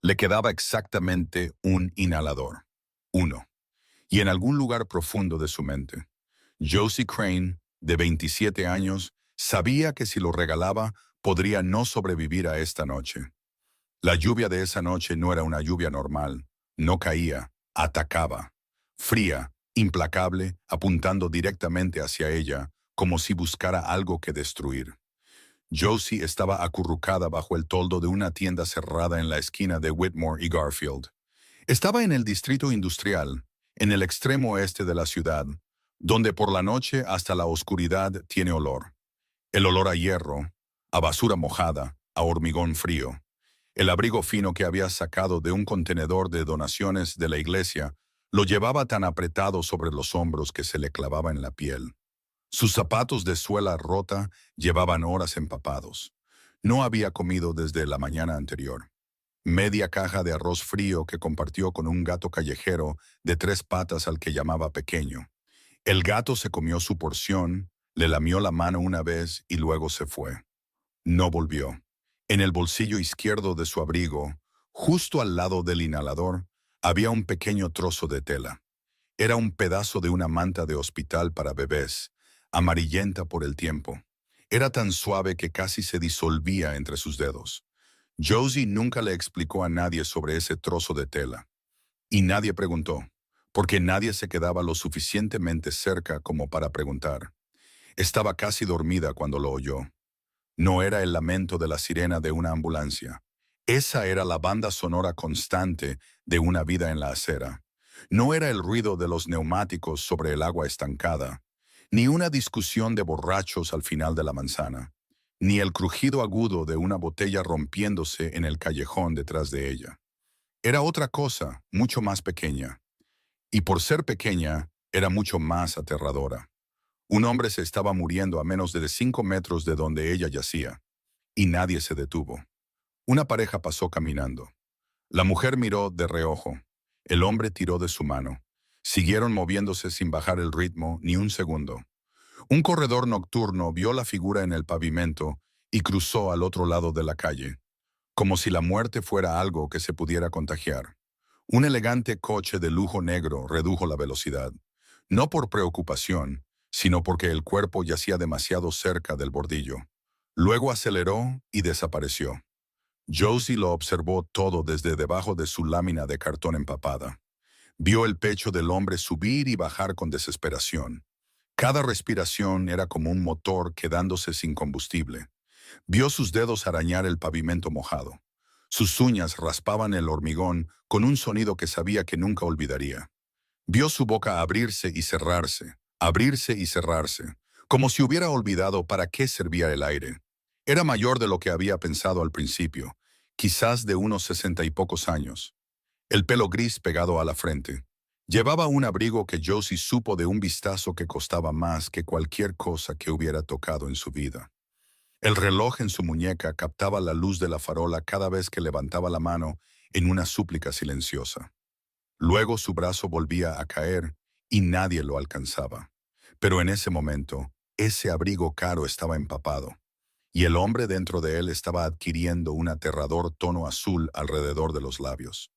Le quedaba exactamente un inhalador. Uno. Y en algún lugar profundo de su mente, Josie Crane, de 27 años, sabía que si lo regalaba, podría no sobrevivir a esta noche. La lluvia de esa noche no era una lluvia normal. No caía, atacaba. Fría, implacable, apuntando directamente hacia ella, como si buscara algo que destruir. Josie estaba acurrucada bajo el toldo de una tienda cerrada en la esquina de Whitmore y Garfield. Estaba en el distrito industrial, en el extremo oeste de la ciudad, donde por la noche hasta la oscuridad tiene olor. El olor a hierro, a basura mojada, a hormigón frío. El abrigo fino que había sacado de un contenedor de donaciones de la iglesia lo llevaba tan apretado sobre los hombros que se le clavaba en la piel. Sus zapatos de suela rota llevaban horas empapados. No había comido desde la mañana anterior. Media caja de arroz frío que compartió con un gato callejero de 3 patas al que llamaba pequeño. El gato se comió su porción, le lamió la mano una vez y luego se fue. No volvió. En el bolsillo izquierdo de su abrigo, justo al lado del inhalador, había un pequeño trozo de tela. Era un pedazo de una manta de hospital para bebés, amarillenta por el tiempo. Era tan suave que casi se disolvía entre sus dedos. Josie nunca le explicó a nadie sobre ese trozo de tela. Y nadie preguntó, porque nadie se quedaba lo suficientemente cerca como para preguntar. Estaba casi dormida cuando lo oyó. No era el lamento de la sirena de una ambulancia. Esa era la banda sonora constante de una vida en la acera. No era el ruido de los neumáticos sobre el agua estancada, ni una discusión de borrachos al final de la manzana, ni el crujido agudo de una botella rompiéndose en el callejón detrás de ella. Era otra cosa, mucho más pequeña. Y por ser pequeña, era mucho más aterradora. Un hombre se estaba muriendo a menos de 5 metros de donde ella yacía, y nadie se detuvo. Una pareja pasó caminando. La mujer miró de reojo. El hombre tiró de su mano. Siguieron moviéndose sin bajar el ritmo ni un segundo. Un corredor nocturno vio la figura en el pavimento y cruzó al otro lado de la calle, como si la muerte fuera algo que se pudiera contagiar. Un elegante coche de lujo negro redujo la velocidad, no por preocupación, sino porque el cuerpo yacía demasiado cerca del bordillo. Luego aceleró y desapareció. Josie lo observó todo desde debajo de su lámina de cartón empapada. Vio el pecho del hombre subir y bajar con desesperación. Cada respiración era como un motor quedándose sin combustible. Vio sus dedos arañar el pavimento mojado. Sus uñas raspaban el hormigón con un sonido que sabía que nunca olvidaría. Vio su boca abrirse y cerrarse, como si hubiera olvidado para qué servía el aire. Era mayor de lo que había pensado al principio, quizás de unos 60 y pocos años. El pelo gris pegado a la frente. Llevaba un abrigo que Josie supo de un vistazo que costaba más que cualquier cosa que hubiera tocado en su vida. El reloj en su muñeca captaba la luz de la farola cada vez que levantaba la mano en una súplica silenciosa. Luego su brazo volvía a caer y nadie lo alcanzaba. Pero en ese momento, ese abrigo caro estaba empapado, y el hombre dentro de él estaba adquiriendo un aterrador tono azul alrededor de los labios.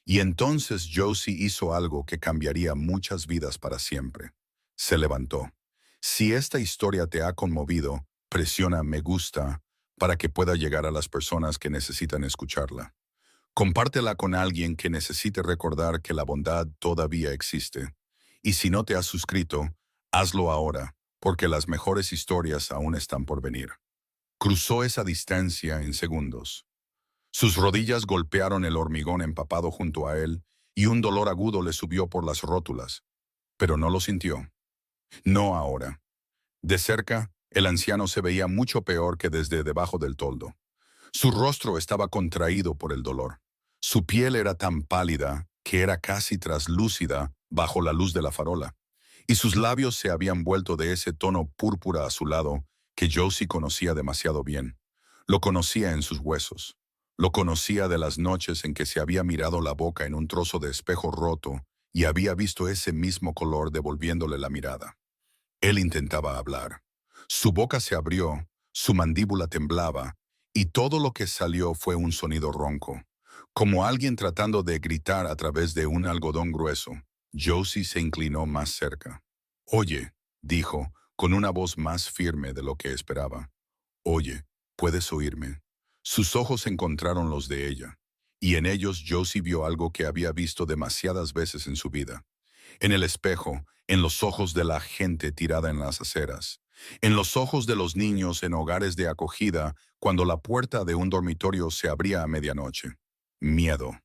Y entonces Josie hizo algo que cambiaría muchas vidas para siempre. Se levantó. Si esta historia te ha conmovido, presiona me gusta para que pueda llegar a las personas que necesitan escucharla. Compártela con alguien que necesite recordar que la bondad todavía existe. Y si no te has suscrito, hazlo ahora, porque las mejores historias aún están por venir. Cruzó esa distancia en segundos. Sus rodillas golpearon el hormigón empapado junto a él y un dolor agudo le subió por las rótulas, pero no lo sintió. No ahora. De cerca, el anciano se veía mucho peor que desde debajo del toldo. Su rostro estaba contraído por el dolor. Su piel era tan pálida que era casi traslúcida bajo la luz de la farola, y sus labios se habían vuelto de ese tono púrpura azulado que Josie conocía demasiado bien. Lo conocía en sus huesos. Lo conocía de las noches en que se había mirado la boca en un trozo de espejo roto y había visto ese mismo color devolviéndole la mirada. Él intentaba hablar. Su boca se abrió, su mandíbula temblaba, y todo lo que salió fue un sonido ronco, Como alguien tratando de gritar a través de un algodón grueso, Josie se inclinó más cerca. «Oye», dijo, con una voz más firme de lo que esperaba. «Oye, ¿puedes oírme?» Sus ojos encontraron los de ella, y en ellos Josie vio algo que había visto demasiadas veces en su vida. En el espejo, en los ojos de la gente tirada en las aceras, en los ojos de los niños en hogares de acogida cuando la puerta de un dormitorio se abría a medianoche. Miedo.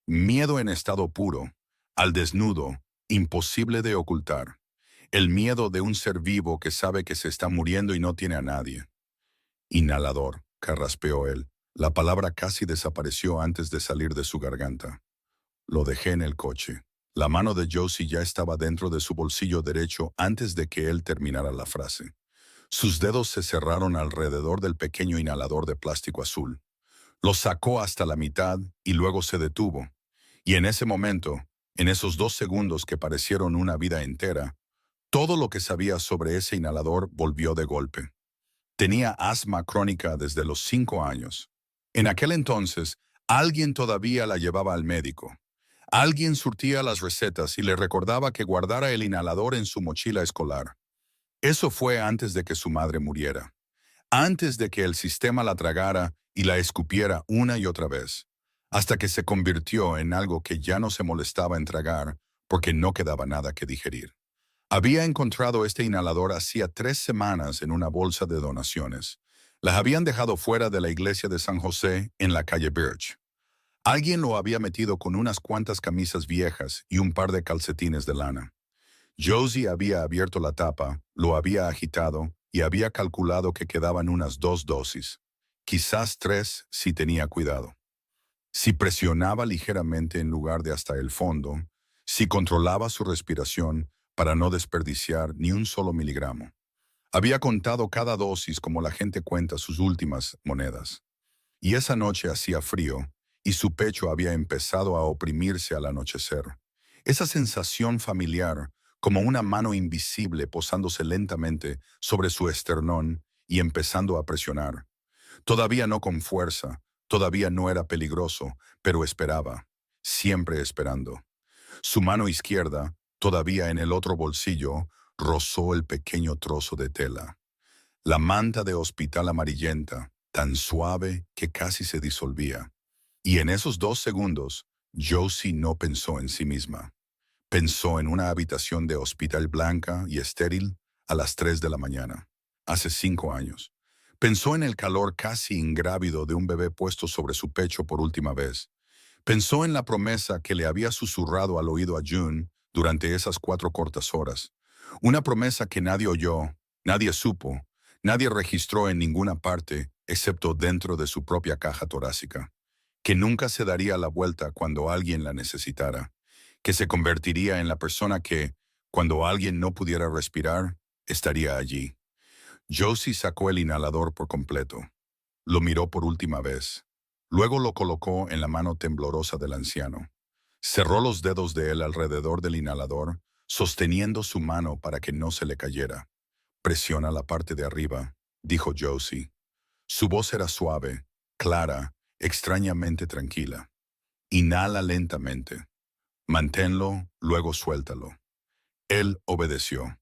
Miedo en estado puro, al desnudo, imposible de ocultar. El miedo de un ser vivo que sabe que se está muriendo y no tiene a nadie. Inhalador, carraspeó él. La palabra casi desapareció antes de salir de su garganta. Lo dejé en el coche. La mano de Josie ya estaba dentro de su bolsillo derecho antes de que él terminara la frase. Sus dedos se cerraron alrededor del pequeño inhalador de plástico azul. Lo sacó hasta la mitad y luego se detuvo. Y en ese momento, en esos 2 segundos que parecieron una vida entera, todo lo que sabía sobre ese inhalador volvió de golpe. Tenía asma crónica desde los 5 años. En aquel entonces, alguien todavía la llevaba al médico. Alguien surtía las recetas y le recordaba que guardara el inhalador en su mochila escolar. Eso fue antes de que su madre muriera, antes de que el sistema la tragara y la escupiera una y otra vez, hasta que se convirtió en algo que ya no se molestaba en tragar porque no quedaba nada que digerir. Había encontrado este inhalador hacía 3 semanas en una bolsa de donaciones. Las habían dejado fuera de la iglesia de San José en la calle Birch. Alguien lo había metido con unas cuantas camisas viejas y un par de calcetines de lana. Josie había abierto la tapa, lo había agitado y había calculado que quedaban unas 2 dosis. Quizás 3 si tenía cuidado. Si presionaba ligeramente en lugar de hasta el fondo, si controlaba su respiración para no desperdiciar ni un solo miligramo. Había contado cada dosis como la gente cuenta sus últimas monedas. Y esa noche hacía frío, y su pecho había empezado a oprimirse al anochecer. Esa sensación familiar, como una mano invisible posándose lentamente sobre su esternón y empezando a presionar. Todavía no con fuerza, todavía no era peligroso, pero esperaba, siempre esperando. Su mano izquierda, todavía en el otro bolsillo, rozó el pequeño trozo de tela. La manta de hospital amarillenta, tan suave que casi se disolvía. Y en esos 2 segundos, Josie no pensó en sí misma. Pensó en una habitación de hospital blanca y estéril a las 3 de la mañana, hace 5 años. Pensó en el calor casi ingrávido de un bebé puesto sobre su pecho por última vez. Pensó en la promesa que le había susurrado al oído a June durante esas 4 cortas horas. Una promesa que nadie oyó, nadie supo, nadie registró en ninguna parte excepto dentro de su propia caja torácica. Que nunca se daría la vuelta cuando alguien la necesitara. Que se convertiría en la persona que, cuando alguien no pudiera respirar, estaría allí. Josie sacó el inhalador por completo. Lo miró por última vez. Luego lo colocó en la mano temblorosa del anciano. Cerró los dedos de él alrededor del inhalador, sosteniendo su mano para que no se le cayera. «Presiona la parte de arriba», dijo Josie. Su voz era suave, clara, extrañamente tranquila. «Inhala lentamente. Manténlo, luego suéltalo». Él obedeció.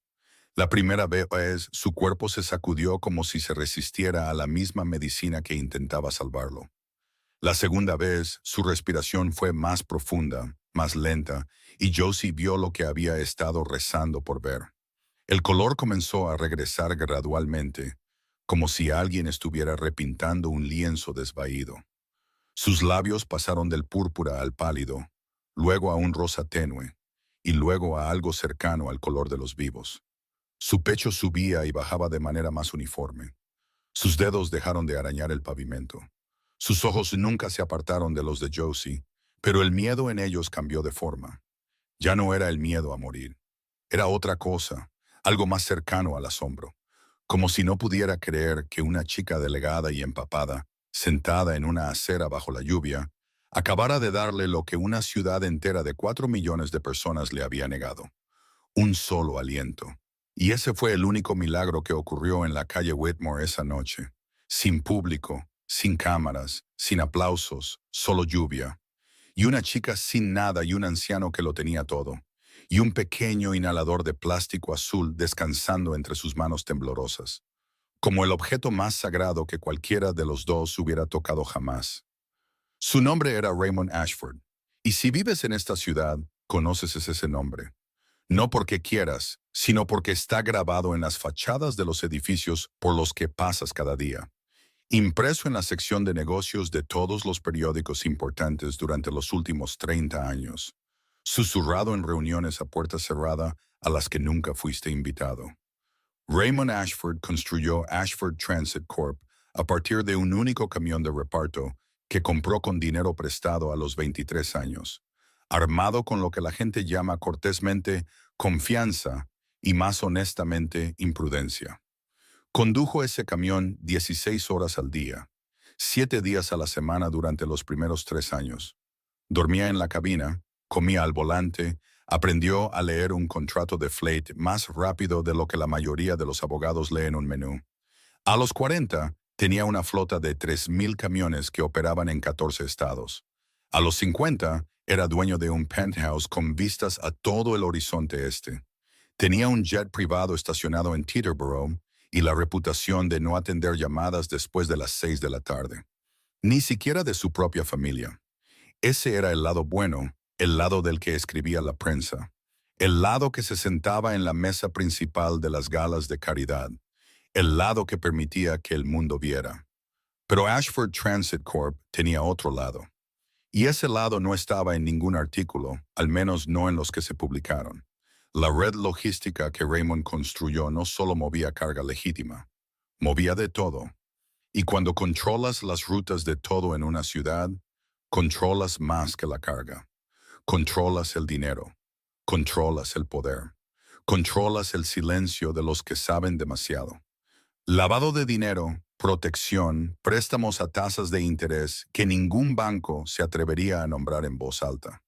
La primera vez su cuerpo se sacudió como si se resistiera a la misma medicina que intentaba salvarlo. La segunda vez su respiración fue más profunda, más lenta, y Josie vio lo que había estado rezando por ver. El color comenzó a regresar gradualmente, como si alguien estuviera repintando un lienzo desvaído. Sus labios pasaron del púrpura al pálido, luego a un rosa tenue, y luego a algo cercano al color de los vivos. Su pecho subía y bajaba de manera más uniforme. Sus dedos dejaron de arañar el pavimento. Sus ojos nunca se apartaron de los de Josie, pero el miedo en ellos cambió de forma. Ya no era el miedo a morir. Era otra cosa, algo más cercano al asombro. Como si no pudiera creer que una chica delgada y empapada, sentada en una acera bajo la lluvia, acabara de darle lo que una ciudad entera de 4 millones de personas le había negado. Un solo aliento. Y ese fue el único milagro que ocurrió en la calle Whitmore esa noche. Sin público, sin cámaras, sin aplausos, solo lluvia. y una chica sin nada y un anciano que lo tenía todo, y un pequeño inhalador de plástico azul descansando entre sus manos temblorosas, como el objeto más sagrado que cualquiera de los dos hubiera tocado jamás. Su nombre era Raymond Ashford, y si vives en esta ciudad, conoces ese nombre. No porque quieras, sino porque está grabado en las fachadas de los edificios por los que pasas cada día, impreso en la sección de negocios de todos los periódicos importantes durante los últimos 30 años, susurrado en reuniones a puerta cerrada a las que nunca fuiste invitado. Raymond Ashford construyó Ashford Transit Corp. A partir de un único camión de reparto que compró con dinero prestado a los 23 años, armado con lo que la gente llama cortésmente confianza y más honestamente imprudencia. Condujo ese camión 16 horas al día, 7 días a la semana durante los primeros 3 años. Dormía en la cabina, comía al volante, aprendió a leer un contrato de fleet más rápido de lo que la mayoría de los abogados leen un menú. A los 40, tenía una flota de 3,000 camiones que operaban en 14 estados. A los 50, era dueño de un penthouse con vistas a todo el horizonte este. Tenía un jet privado estacionado en Teterboro y la reputación de no atender llamadas después de las 6 de la tarde. Ni siquiera de su propia familia. Ese era el lado bueno, el lado del que escribía la prensa, el lado que se sentaba en la mesa principal de las galas de caridad, el lado que permitía que el mundo viera. Pero Ashford Transit Corp. Tenía otro lado. Y ese lado no estaba en ningún artículo, al menos no en los que se publicaron. La red logística que Raymond construyó no solo movía carga legítima, movía de todo. Y cuando controlas las rutas de todo en una ciudad, controlas más que la carga. Controlas el dinero, controlas el poder, controlas el silencio de los que saben demasiado. Lavado de dinero, protección, préstamos a tasas de interés que ningún banco se atrevería a nombrar en voz alta.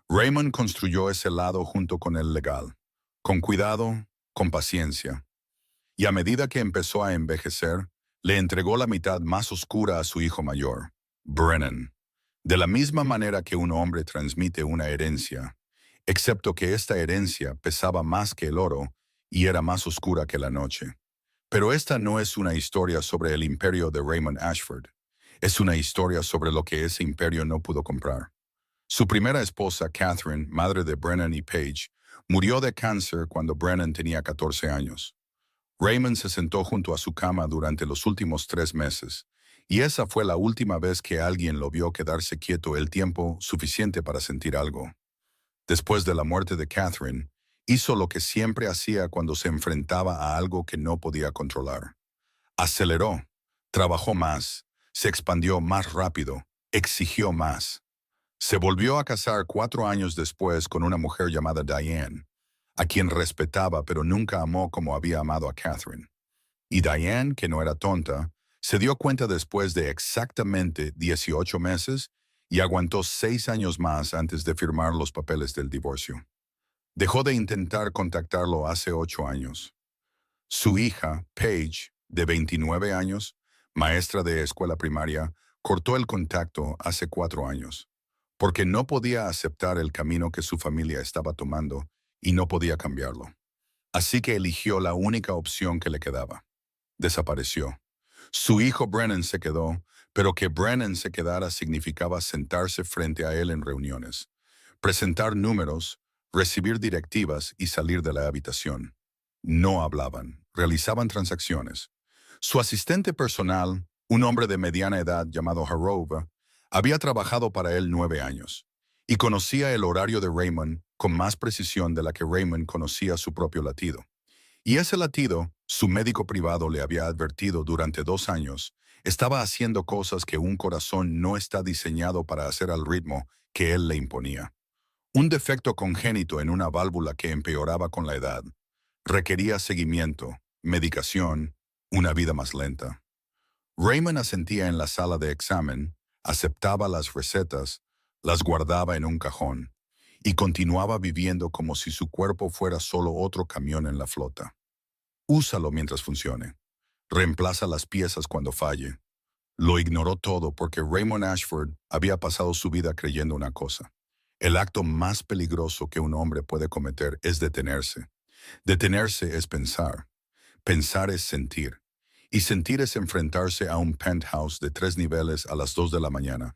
Raymond construyó ese lado junto con el legal, con cuidado, con paciencia. Y a medida que empezó a envejecer, le entregó la mitad más oscura a su hijo mayor, Brennan. De la misma manera que un hombre transmite una herencia, excepto que esta herencia pesaba más que el oro y era más oscura que la noche. Pero esta no es una historia sobre el imperio de Raymond Ashford. Es una historia sobre lo que ese imperio no pudo comprar. Su primera esposa, Catherine, madre de Brennan y Paige, murió de cáncer cuando Brennan tenía 14 años. Raymond se sentó junto a su cama durante los últimos 3 meses, y esa fue la última vez que alguien lo vio quedarse quieto el tiempo suficiente para sentir algo. Después de la muerte de Catherine, hizo lo que siempre hacía cuando se enfrentaba a algo que no podía controlar. Aceleró, trabajó más, se expandió más rápido, exigió más. Se volvió a casar 4 años después con una mujer llamada Diane, a quien respetaba pero nunca amó como había amado a Catherine. Y Diane, que no era tonta, se dio cuenta después de exactamente 18 meses y aguantó 6 años más antes de firmar los papeles del divorcio. Dejó de intentar contactarlo hace 8 años. Su hija, Paige, de 29 años, maestra de escuela primaria, cortó el contacto hace 4 años, porque no podía aceptar el camino que su familia estaba tomando y no podía cambiarlo. Así que eligió la única opción que le quedaba. Desapareció. Su hijo Brennan se quedó, pero que Brennan se quedara significaba sentarse frente a él en reuniones, presentar números, recibir directivas y salir de la habitación. No hablaban, realizaban transacciones. Su asistente personal, un hombre de mediana edad llamado Harrova, había trabajado para él 9 años y conocía el horario de Raymond con más precisión de la que Raymond conocía su propio latido. Y ese latido, su médico privado le había advertido durante 2 años, estaba haciendo cosas que un corazón no está diseñado para hacer al ritmo que él le imponía. Un defecto congénito en una válvula que empeoraba con la edad. Requería seguimiento, medicación, una vida más lenta. Raymond asentía en la sala de examen, aceptaba las recetas, las guardaba en un cajón y continuaba viviendo como si su cuerpo fuera solo otro camión en la flota. Úsalo mientras funcione. Reemplaza las piezas cuando falle. Lo ignoró todo porque Raymond Ashford había pasado su vida creyendo una cosa. El acto más peligroso que un hombre puede cometer es detenerse. Detenerse es pensar. Pensar es sentir. Y sentir es enfrentarse a un penthouse de 3 niveles a las 2 de la mañana,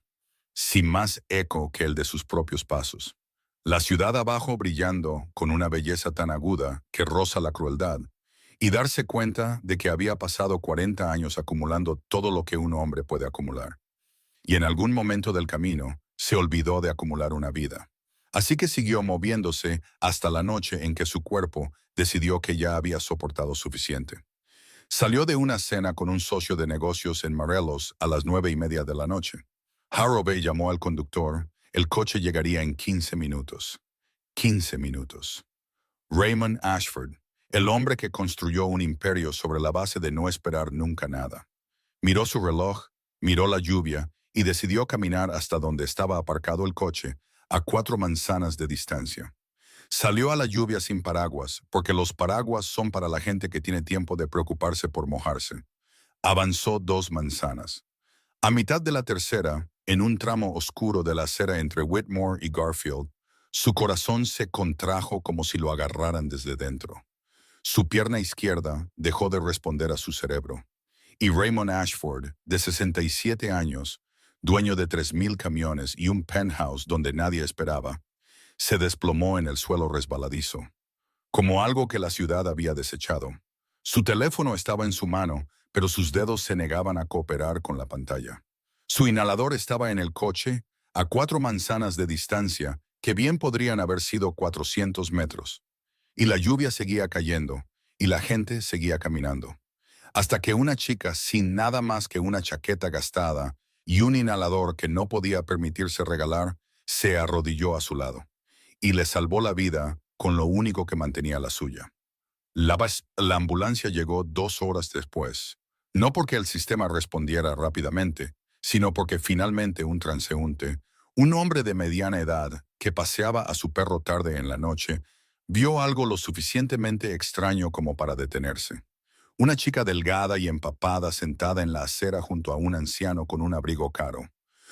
sin más eco que el de sus propios pasos. La ciudad abajo brillando con una belleza tan aguda que roza la crueldad, y darse cuenta de que había pasado 40 años acumulando todo lo que un hombre puede acumular. Y en algún momento del camino se olvidó de acumular una vida. Así que siguió moviéndose hasta la noche en que su cuerpo decidió que ya había soportado suficiente. Salió de una cena con un socio de negocios en Morelos a las 9:30 de la noche. Harroway llamó al conductor. El coche llegaría en 15 minutos. 15 minutos. Raymond Ashford, el hombre que construyó un imperio sobre la base de no esperar nunca nada. Miró su reloj, miró la lluvia y decidió caminar hasta donde estaba aparcado el coche, a 4 manzanas de distancia. Salió a la lluvia sin paraguas, porque los paraguas son para la gente que tiene tiempo de preocuparse por mojarse. Avanzó 2 manzanas. A mitad de la tercera, en un tramo oscuro de la acera entre Whitmore y Garfield, su corazón se contrajo como si lo agarraran desde dentro. Su pierna izquierda dejó de responder a su cerebro. Y Raymond Ashford, de 67 años, dueño de 3,000 camiones y un penthouse donde nadie esperaba, se desplomó en el suelo resbaladizo, como algo que la ciudad había desechado. Su teléfono estaba en su mano, pero sus dedos se negaban a cooperar con la pantalla. Su inhalador estaba en el coche, a 4 manzanas de distancia, que bien podrían haber sido 400 metros. Y la lluvia seguía cayendo, y la gente seguía caminando. Hasta que una chica sin nada más que una chaqueta gastada y un inhalador que no podía permitirse regalar, se arrodilló a su lado y le salvó la vida con lo único que mantenía la suya. La ambulancia llegó 2 horas después, no porque el sistema respondiera rápidamente, sino porque finalmente un transeúnte, un hombre de mediana edad que paseaba a su perro tarde en la noche, vio algo lo suficientemente extraño como para detenerse. Una chica delgada y empapada sentada en la acera junto a un anciano con un abrigo caro.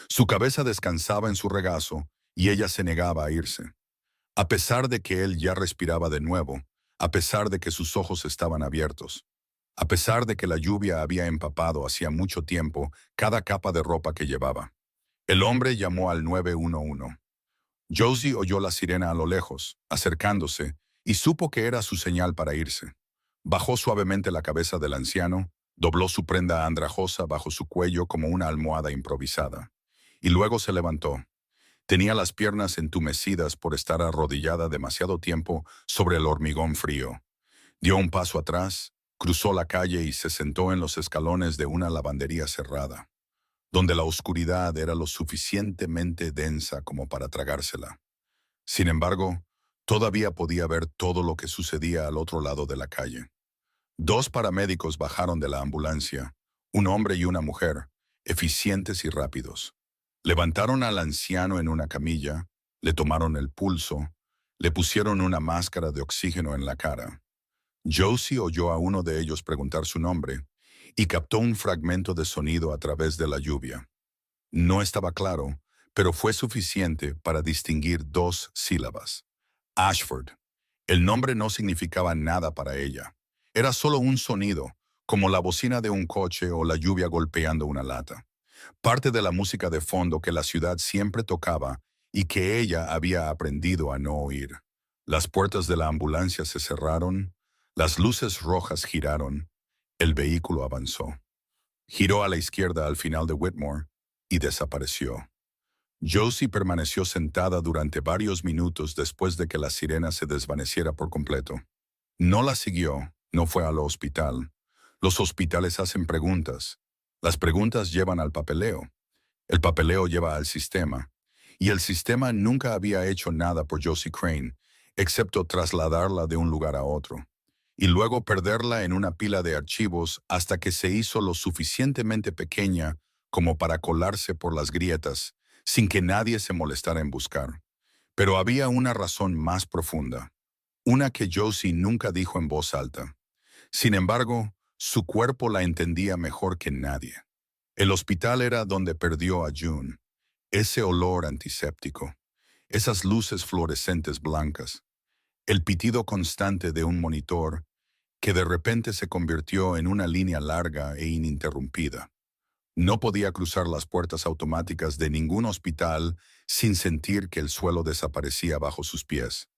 Su cabeza descansaba en su regazo y ella se negaba a irse. A pesar de que él ya respiraba de nuevo, a pesar de que sus ojos estaban abiertos, a pesar de que la lluvia había empapado hacía mucho tiempo cada capa de ropa que llevaba. El hombre llamó al 911. Josie oyó la sirena a lo lejos, acercándose, y supo que era su señal para irse. Bajó suavemente la cabeza del anciano, dobló su prenda andrajosa bajo su cuello como una almohada improvisada, y luego se levantó. Tenía las piernas entumecidas por estar arrodillada demasiado tiempo sobre el hormigón frío. Dio un paso atrás, cruzó la calle y se sentó en los escalones de una lavandería cerrada, donde la oscuridad era lo suficientemente densa como para tragársela. Sin embargo, todavía podía ver todo lo que sucedía al otro lado de la calle. 2 paramédicos bajaron de la ambulancia, un hombre y una mujer, eficientes y rápidos. Levantaron al anciano en una camilla, le tomaron el pulso, le pusieron una máscara de oxígeno en la cara. Josie oyó a uno de ellos preguntar su nombre y captó un fragmento de sonido a través de la lluvia. No estaba claro, pero fue suficiente para distinguir 2 sílabas. Ashford. El nombre no significaba nada para ella. Era solo un sonido, como la bocina de un coche o la lluvia golpeando una lata. Parte de la música de fondo que la ciudad siempre tocaba y que ella había aprendido a no oír. Las puertas de la ambulancia se cerraron, las luces rojas giraron, el vehículo avanzó. Giró a la izquierda al final de Whitmore y desapareció. Josie permaneció sentada durante varios minutos después de que la sirena se desvaneciera por completo. No la siguió, no fue al hospital. Los hospitales hacen preguntas. Las preguntas llevan al papeleo. El papeleo lleva al sistema. Y el sistema nunca había hecho nada por Josie Crane, excepto trasladarla de un lugar a otro. Y luego perderla en una pila de archivos hasta que se hizo lo suficientemente pequeña como para colarse por las grietas, sin que nadie se molestara en buscar. Pero había una razón más profunda, una que Josie nunca dijo en voz alta. Sin embargo, su cuerpo la entendía mejor que nadie. El hospital era donde perdió a June. Ese olor antiséptico, esas luces fluorescentes blancas, el pitido constante de un monitor que de repente se convirtió en una línea larga e ininterrumpida. No podía cruzar las puertas automáticas de ningún hospital sin sentir que el suelo desaparecía bajo sus pies.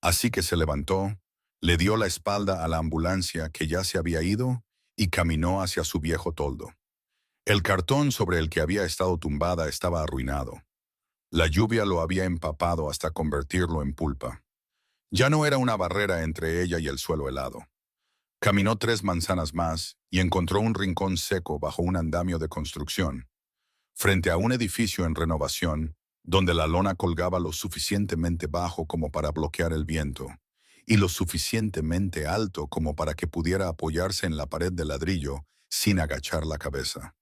Así que se levantó, le dio la espalda a la ambulancia que ya se había ido y caminó hacia su viejo toldo. El cartón sobre el que había estado tumbada estaba arruinado. La lluvia lo había empapado hasta convertirlo en pulpa. Ya no era una barrera entre ella y el suelo helado. Caminó 3 manzanas más y encontró un rincón seco bajo un andamio de construcción, frente a un edificio en renovación, donde la lona colgaba lo suficientemente bajo como para bloquear el viento, y lo suficientemente alto como para que pudiera apoyarse en la pared de ladrillo sin agachar la cabeza.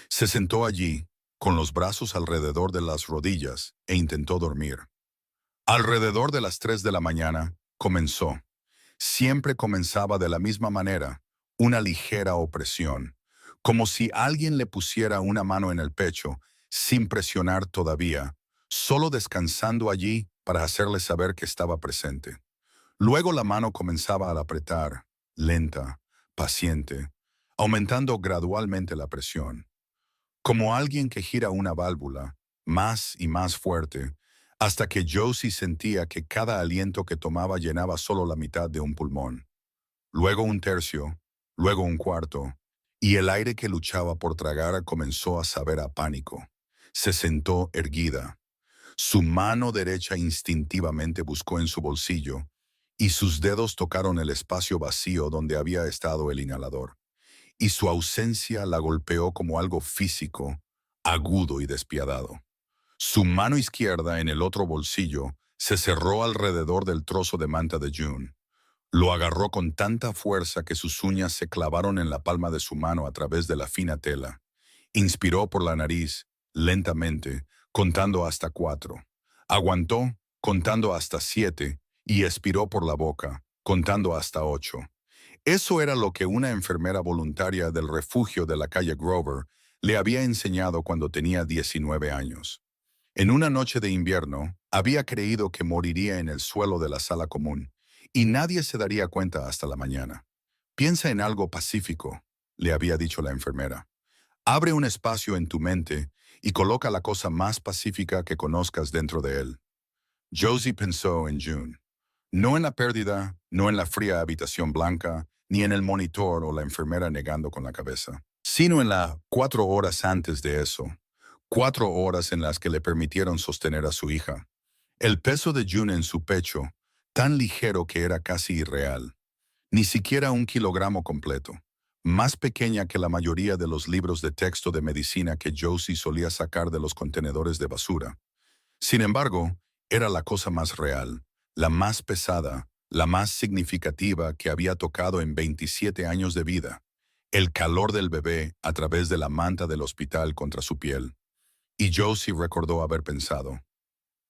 Se sentó allí, con los brazos alrededor de las rodillas, e intentó dormir. Alrededor de las 3 de la mañana, comenzó. Siempre comenzaba de la misma manera, una ligera opresión, como si alguien le pusiera una mano en el pecho, sin presionar todavía, solo descansando allí para hacerle saber que estaba presente. Luego la mano comenzaba a apretar, lenta, paciente, aumentando gradualmente la presión, como alguien que gira una válvula, más y más fuerte, hasta que Josie sentía que cada aliento que tomaba llenaba solo la mitad de un pulmón. Luego un tercio, luego un cuarto, y el aire que luchaba por tragar comenzó a saber a pánico. Se sentó erguida. Su mano derecha instintivamente buscó en su bolsillo, y sus dedos tocaron el espacio vacío donde había estado el inhalador. Y su ausencia la golpeó como algo físico, agudo y despiadado. Su mano izquierda en el otro bolsillo se cerró alrededor del trozo de manta de June. Lo agarró con tanta fuerza que sus uñas se clavaron en la palma de su mano a través de la fina tela. Inspiró por la nariz, lentamente, contando hasta 4. Aguantó, contando hasta 7, y expiró por la boca, contando hasta 8. Eso era lo que una enfermera voluntaria del refugio de la calle Grover le había enseñado cuando tenía 19 años. En una noche de invierno, había creído que moriría en el suelo de la sala común, y nadie se daría cuenta hasta la mañana. Piensa en algo pacífico, le había dicho la enfermera. Abre un espacio en tu mente y coloca la cosa más pacífica que conozcas dentro de él. Josie pensó en June. No en la pérdida, no en la fría habitación blanca, ni en el monitor o la enfermera negando con la cabeza, sino en las 4 horas antes de eso. 4 horas en las que le permitieron sostener a su hija. El peso de June en su pecho, tan ligero que era casi irreal. Ni siquiera 1 kilogramo completo. Más pequeña que la mayoría de los libros de texto de medicina que Josie solía sacar de los contenedores de basura. Sin embargo, era la cosa más real, la más pesada, la más significativa que había tocado en 27 años de vida. El calor del bebé a través de la manta del hospital contra su piel. Y Josie recordó haber pensado,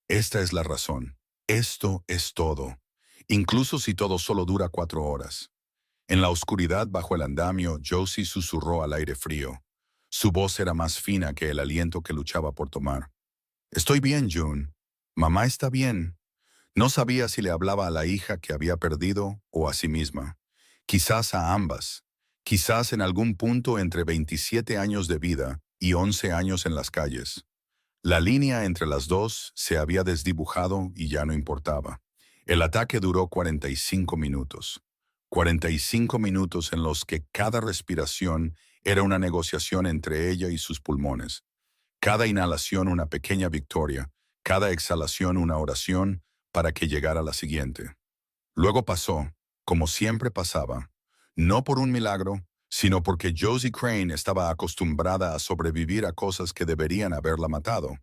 esta es la razón, esto es todo, incluso si todo solo dura 4 horas. En la oscuridad bajo el andamio, Josie susurró al aire frío. Su voz era más fina que el aliento que luchaba por tomar. Estoy bien, June. Mamá está bien. No sabía si le hablaba a la hija que había perdido o a sí misma. Quizás a ambas. Quizás en algún punto entre 27 años de vida y 11 años en las calles. La línea entre las dos se había desdibujado y ya no importaba. El ataque duró 45 minutos. 45 minutos en los que cada respiración era una negociación entre ella y sus pulmones. Cada inhalación una pequeña victoria, cada exhalación una oración para que llegara la siguiente. Luego pasó, como siempre pasaba, no por un milagro, sino porque Josie Crane estaba acostumbrada a sobrevivir a cosas que deberían haberla matado.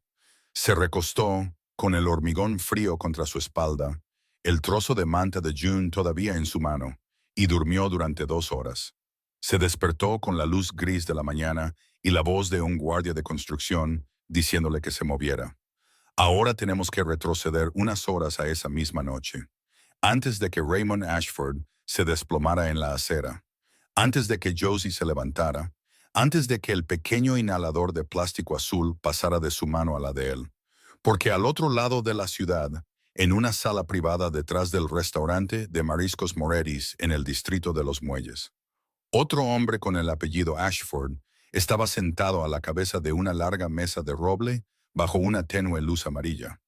Se recostó, con el hormigón frío contra su espalda, el trozo de manta de June todavía en su mano, y durmió durante 2 horas. Se despertó con la luz gris de la mañana y la voz de un guardia de construcción diciéndole que se moviera. Ahora tenemos que retroceder unas horas a esa misma noche, antes de que Raymond Ashford se desplomara en la acera, antes de que Josie se levantara, antes de que el pequeño inhalador de plástico azul pasara de su mano a la de él. Porque al otro lado de la ciudad, en una sala privada detrás del restaurante de Mariscos Moretis en el distrito de Los Muelles, otro hombre con el apellido Ashford estaba sentado a la cabeza de una larga mesa de roble bajo una tenue luz amarilla,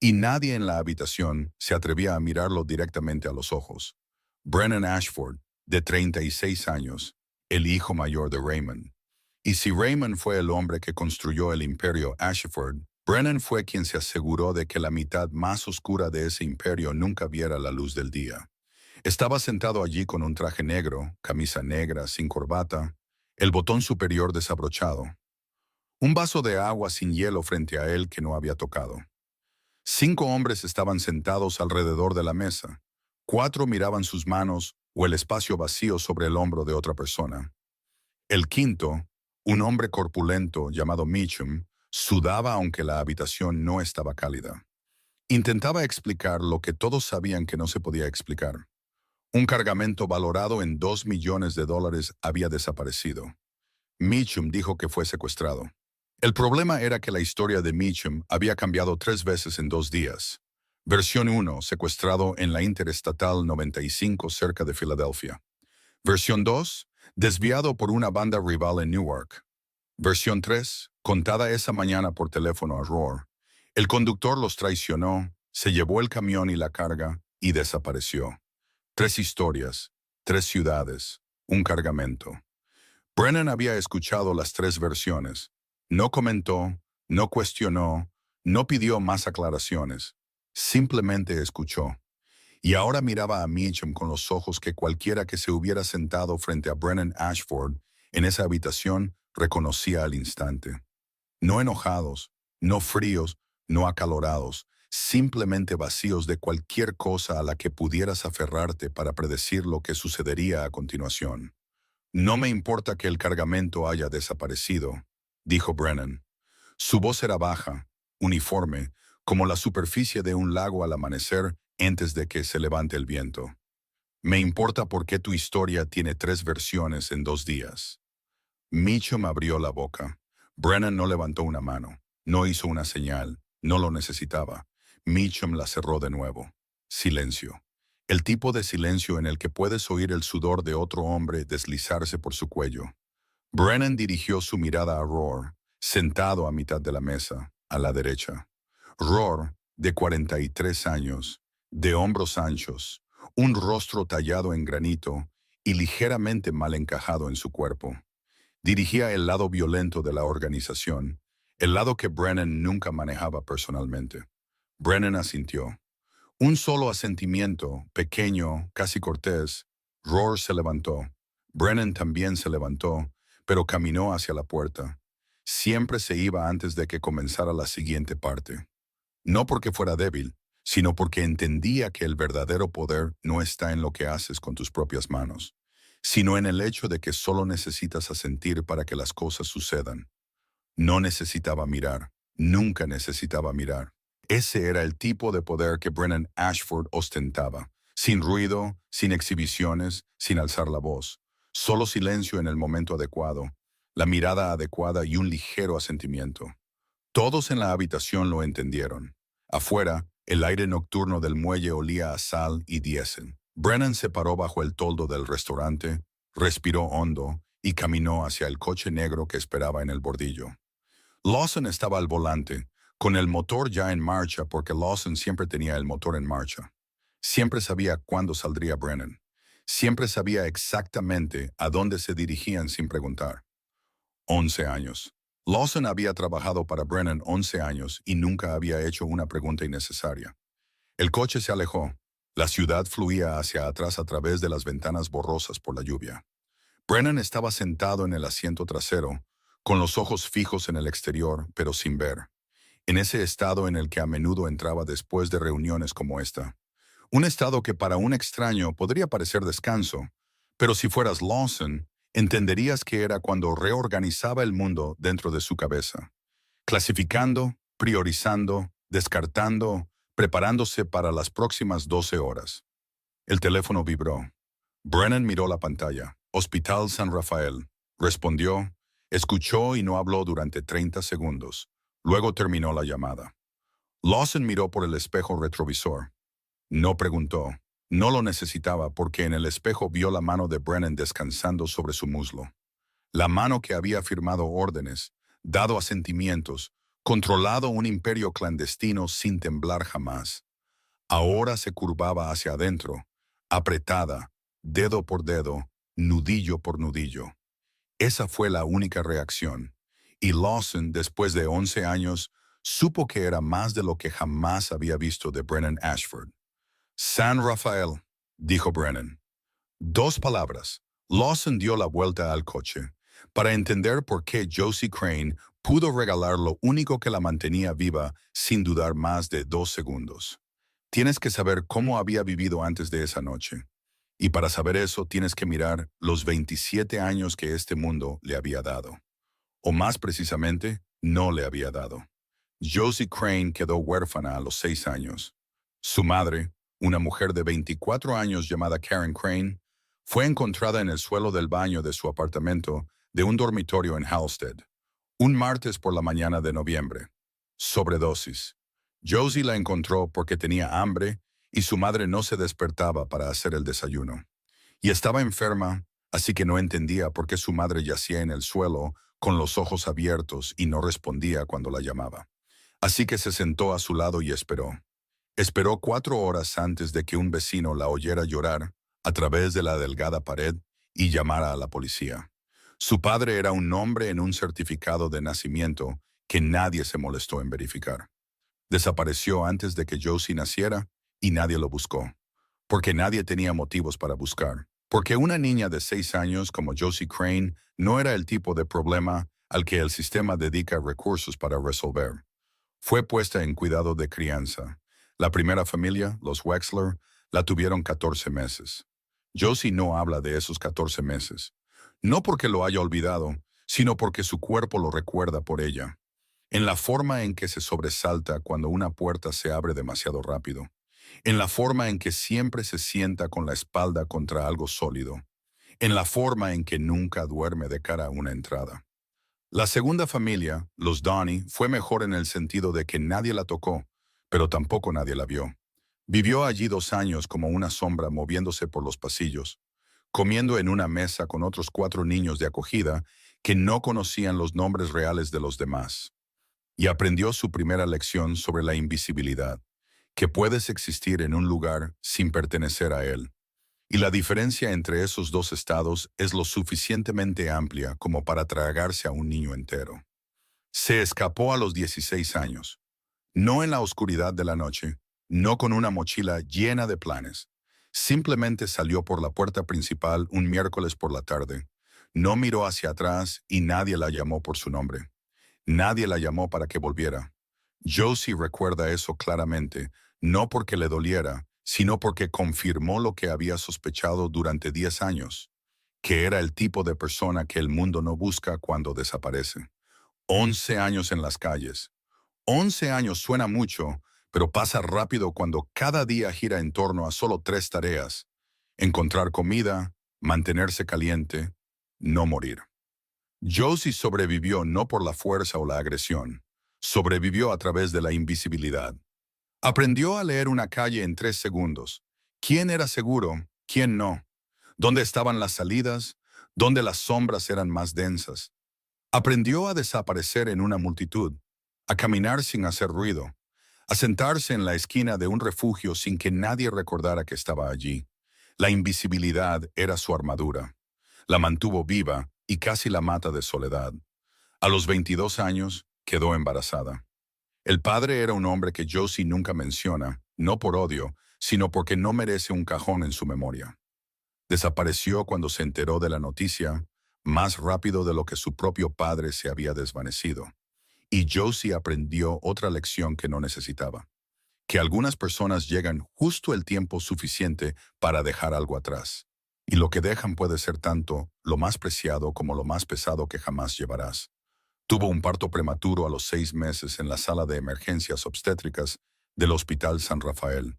y nadie en la habitación se atrevía a mirarlo directamente a los ojos. Brennan Ashford, de 36 años, el hijo mayor de Raymond. Y si Raymond fue el hombre que construyó el imperio Ashford, Brennan fue quien se aseguró de que la mitad más oscura de ese imperio nunca viera la luz del día. Estaba sentado allí con un traje negro, camisa negra, sin corbata, el botón superior desabrochado, un vaso de agua sin hielo frente a él que no había tocado. 5 hombres estaban sentados alrededor de la mesa. 4 miraban sus manos o el espacio vacío sobre el hombro de otra persona. El quinto, un hombre corpulento llamado Meacham, sudaba aunque la habitación no estaba cálida. Intentaba explicar lo que todos sabían que no se podía explicar. Un cargamento valorado en $2 millones había desaparecido. Meacham dijo que fue secuestrado. El problema era que la historia de Meacham había cambiado 3 veces en 2 días. Versión 1, secuestrado en la Interestatal 95 cerca de Filadelfia. Versión 2, desviado por una banda rival en Newark. Versión 3, contada esa mañana por teléfono a Roar. El conductor los traicionó, se llevó el camión y la carga y desapareció. 3 historias, 3 ciudades, un cargamento. Brennan había escuchado las 3 versiones. No comentó, no cuestionó, no pidió más aclaraciones. Simplemente escuchó. Y ahora miraba a Meacham con los ojos que cualquiera que se hubiera sentado frente a Brennan Ashford en esa habitación reconocía al instante. No enojados, no fríos, no acalorados, simplemente vacíos de cualquier cosa a la que pudieras aferrarte para predecir lo que sucedería a continuación. No me importa que el cargamento haya desaparecido, dijo Brennan. Su voz era baja, uniforme, como la superficie de un lago al amanecer antes de que se levante el viento. Me importa por qué tu historia tiene 3 versiones en 2 días. Meacham abrió la boca. Brennan no levantó una mano, no hizo una señal, no lo necesitaba. Meacham la cerró de nuevo. Silencio. El tipo de silencio en el que puedes oír el sudor de otro hombre deslizarse por su cuello. Brennan dirigió su mirada a Roar, sentado a mitad de la mesa, a la derecha. Roar, de 43 años, de hombros anchos, un rostro tallado en granito y ligeramente mal encajado en su cuerpo. Dirigía el lado violento de la organización, el lado que Brennan nunca manejaba personalmente. Brennan asintió. Un solo asentimiento, pequeño, casi cortés. Roar se levantó. Brennan también se levantó, pero caminó hacia la puerta. Siempre se iba antes de que comenzara la siguiente parte. No porque fuera débil, sino porque entendía que el verdadero poder no está en lo que haces con tus propias manos, sino en el hecho de que solo necesitas asentir para que las cosas sucedan. No necesitaba mirar, nunca necesitaba mirar. Ese era el tipo de poder que Brennan Ashford ostentaba, sin ruido, sin exhibiciones, sin alzar la voz. Solo silencio en el momento adecuado, la mirada adecuada y un ligero asentimiento. Todos en la habitación lo entendieron. Afuera, el aire nocturno del muelle olía a sal y diésel. Brennan se paró bajo el toldo del restaurante, respiró hondo y caminó hacia el coche negro que esperaba en el bordillo. Lawson estaba al volante, con el motor ya en marcha porque Lawson siempre tenía el motor en marcha. Siempre sabía cuándo saldría Brennan. Siempre sabía exactamente a dónde se dirigían sin preguntar. 11 años. Lawson había trabajado para Brennan 11 años y nunca había hecho una pregunta innecesaria. El coche se alejó. La ciudad fluía hacia atrás a través de las ventanas borrosas por la lluvia. Brennan estaba sentado en el asiento trasero, con los ojos fijos en el exterior, pero sin ver. En ese estado en el que a menudo entraba después de reuniones como esta. Un estado que para un extraño podría parecer descanso, pero si fueras Lawson, entenderías que era cuando reorganizaba el mundo dentro de su cabeza, clasificando, priorizando, descartando, preparándose para las próximas 12 horas. El teléfono vibró. Brennan miró la pantalla. Hospital San Rafael. Respondió, Escuchó y no habló durante 30 segundos. Luego terminó la llamada. Lawson miró por el espejo retrovisor. No preguntó. No lo necesitaba porque en el espejo vio la mano de Brennan descansando sobre su muslo. La mano que había firmado órdenes, dado asentimientos, controlado un imperio clandestino sin temblar jamás. Ahora se curvaba hacia adentro, apretada, dedo por dedo, nudillo por nudillo. Esa fue la única reacción. Y Lawson, después de 11 años, supo que era más de lo que jamás había visto de Brennan Ashford. San Rafael, dijo Brennan. 2 palabras. Lawson dio la vuelta al coche para entender por qué Josie Crane pudo regalar lo único que la mantenía viva sin dudar más de 2 segundos. Tienes que saber cómo había vivido antes de esa noche. Y para saber eso tienes que mirar los 27 años que este mundo le había dado. O más precisamente, no le había dado. Josie Crane quedó huérfana a los 6 años. Su madre, una mujer de 24 años llamada Karen Crane, fue encontrada en el suelo del baño de su apartamento de un dormitorio en Halstead, un martes por la mañana de noviembre. Sobredosis. Josie la encontró porque tenía hambre y su madre no se despertaba para hacer el desayuno. Y estaba enferma, así que no entendía por qué su madre yacía en el suelo con los ojos abiertos y no respondía cuando la llamaba. Así que se sentó a su lado y esperó. Esperó 4 horas antes de que un vecino la oyera llorar a través de la delgada pared y llamara a la policía. Su padre era un nombre en un certificado de nacimiento que nadie se molestó en verificar. Desapareció antes de que Josie naciera y nadie lo buscó, porque nadie tenía motivos para buscar. Porque una niña de 6 años como Josie Crane no era el tipo de problema al que el sistema dedica recursos para resolver. Fue puesta en cuidado de crianza. La primera familia, los Wexler, la tuvieron 14 meses. Josie no habla de esos 14 meses. No porque lo haya olvidado, sino porque su cuerpo lo recuerda por ella. En la forma en que se sobresalta cuando una puerta se abre demasiado rápido. En la forma en que siempre se sienta con la espalda contra algo sólido. En la forma en que nunca duerme de cara a una entrada. La segunda familia, los Donnie, fue mejor en el sentido de que nadie la tocó, pero tampoco nadie la vio. Vivió allí 2 años como una sombra moviéndose por los pasillos, comiendo en una mesa con otros 4 niños de acogida que no conocían los nombres reales de los demás. Y aprendió su primera lección sobre la invisibilidad, que puedes existir en un lugar sin pertenecer a él. Y la diferencia entre esos 2 estados es lo suficientemente amplia como para tragarse a un niño entero. Se escapó a los 16 años, no en la oscuridad de la noche, no con una mochila llena de planes. Simplemente salió por la puerta principal un miércoles por la tarde. No miró hacia atrás y nadie la llamó por su nombre. Nadie la llamó para que volviera. Josie recuerda eso claramente, no porque le doliera, sino porque confirmó lo que había sospechado durante 10 años, que era el tipo de persona que el mundo no busca cuando desaparece. 11 años en las calles. 11 años suena mucho, pero pasa rápido cuando cada día gira en torno a solo 3 tareas: encontrar comida, mantenerse caliente, no morir. Josie sobrevivió no por la fuerza o la agresión, sobrevivió a través de la invisibilidad. Aprendió a leer una calle en 3 segundos. ¿Quién era seguro? ¿Quién no? ¿Dónde estaban las salidas? ¿Dónde las sombras eran más densas? Aprendió a desaparecer en una multitud, a caminar sin hacer ruido, a sentarse en la esquina de un refugio sin que nadie recordara que estaba allí. La invisibilidad era su armadura. La mantuvo viva y casi la mata de soledad. A los 22 años, quedó embarazada. El padre era un hombre que Josie nunca menciona, no por odio, sino porque no merece un cajón en su memoria. Desapareció cuando se enteró de la noticia, más rápido de lo que su propio padre se había desvanecido. Y Josie aprendió otra lección que no necesitaba: que algunas personas llegan justo el tiempo suficiente para dejar algo atrás. Y lo que dejan puede ser tanto lo más preciado como lo más pesado que jamás llevarás. Tuvo un parto prematuro a los 6 meses en la sala de emergencias obstétricas del Hospital San Rafael.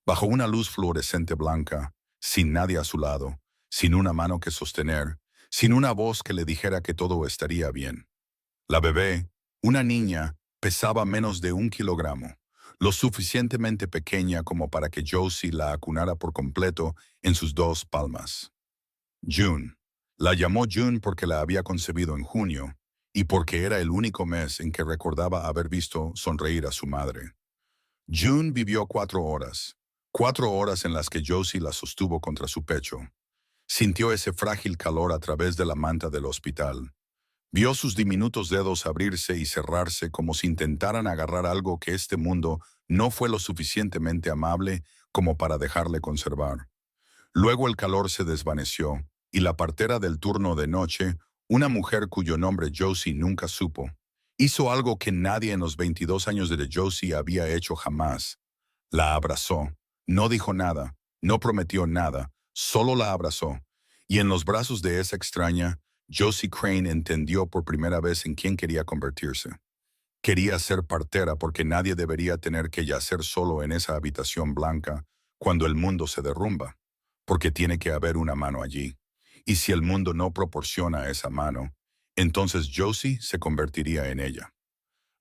Bajo una luz fluorescente blanca, sin nadie a su lado, sin una mano que sostener, sin una voz que le dijera que todo estaría bien. La bebé, una niña, pesaba menos de 1 kilogramo, lo suficientemente pequeña como para que Josie la acunara por completo en sus 2 palmas. June. La llamó June porque la había concebido en junio y porque era el único mes en que recordaba haber visto sonreír a su madre. June vivió 4 horas, 4 horas en las que Josie la sostuvo contra su pecho. Sintió ese frágil calor a través de la manta del hospital. Vio sus diminutos dedos abrirse y cerrarse como si intentaran agarrar algo que este mundo no fue lo suficientemente amable como para dejarle conservar. Luego el calor se desvaneció y la partera del turno de noche, una mujer cuyo nombre Josie nunca supo, hizo algo que nadie en los 22 años de Josie había hecho jamás. La abrazó. No dijo nada, no prometió nada, solo la abrazó. Y en los brazos de esa extraña, Josie Crane entendió por primera vez en quién quería convertirse. Quería ser partera porque nadie debería tener que yacer solo en esa habitación blanca cuando el mundo se derrumba, porque tiene que haber una mano allí. Y si el mundo no proporciona esa mano, entonces Josie se convertiría en ella.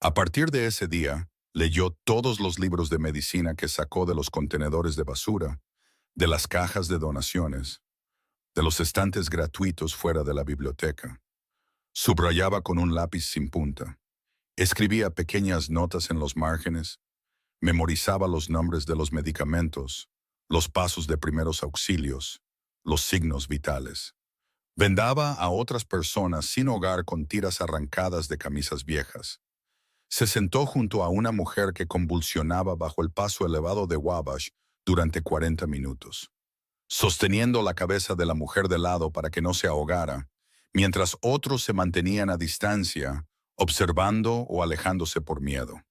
A partir de ese día, leyó todos los libros de medicina que sacó de los contenedores de basura, de las cajas de donaciones, de los estantes gratuitos fuera de la biblioteca. Subrayaba con un lápiz sin punta. Escribía pequeñas notas en los márgenes. Memorizaba los nombres de los medicamentos, los pasos de primeros auxilios, los signos vitales. Vendaba a otras personas sin hogar con tiras arrancadas de camisas viejas. Se sentó junto a una mujer que convulsionaba bajo el paso elevado de Wabash durante 40 minutos, sosteniendo la cabeza de la mujer de lado para que no se ahogara, mientras otros se mantenían a distancia, observando o alejándose por miedo.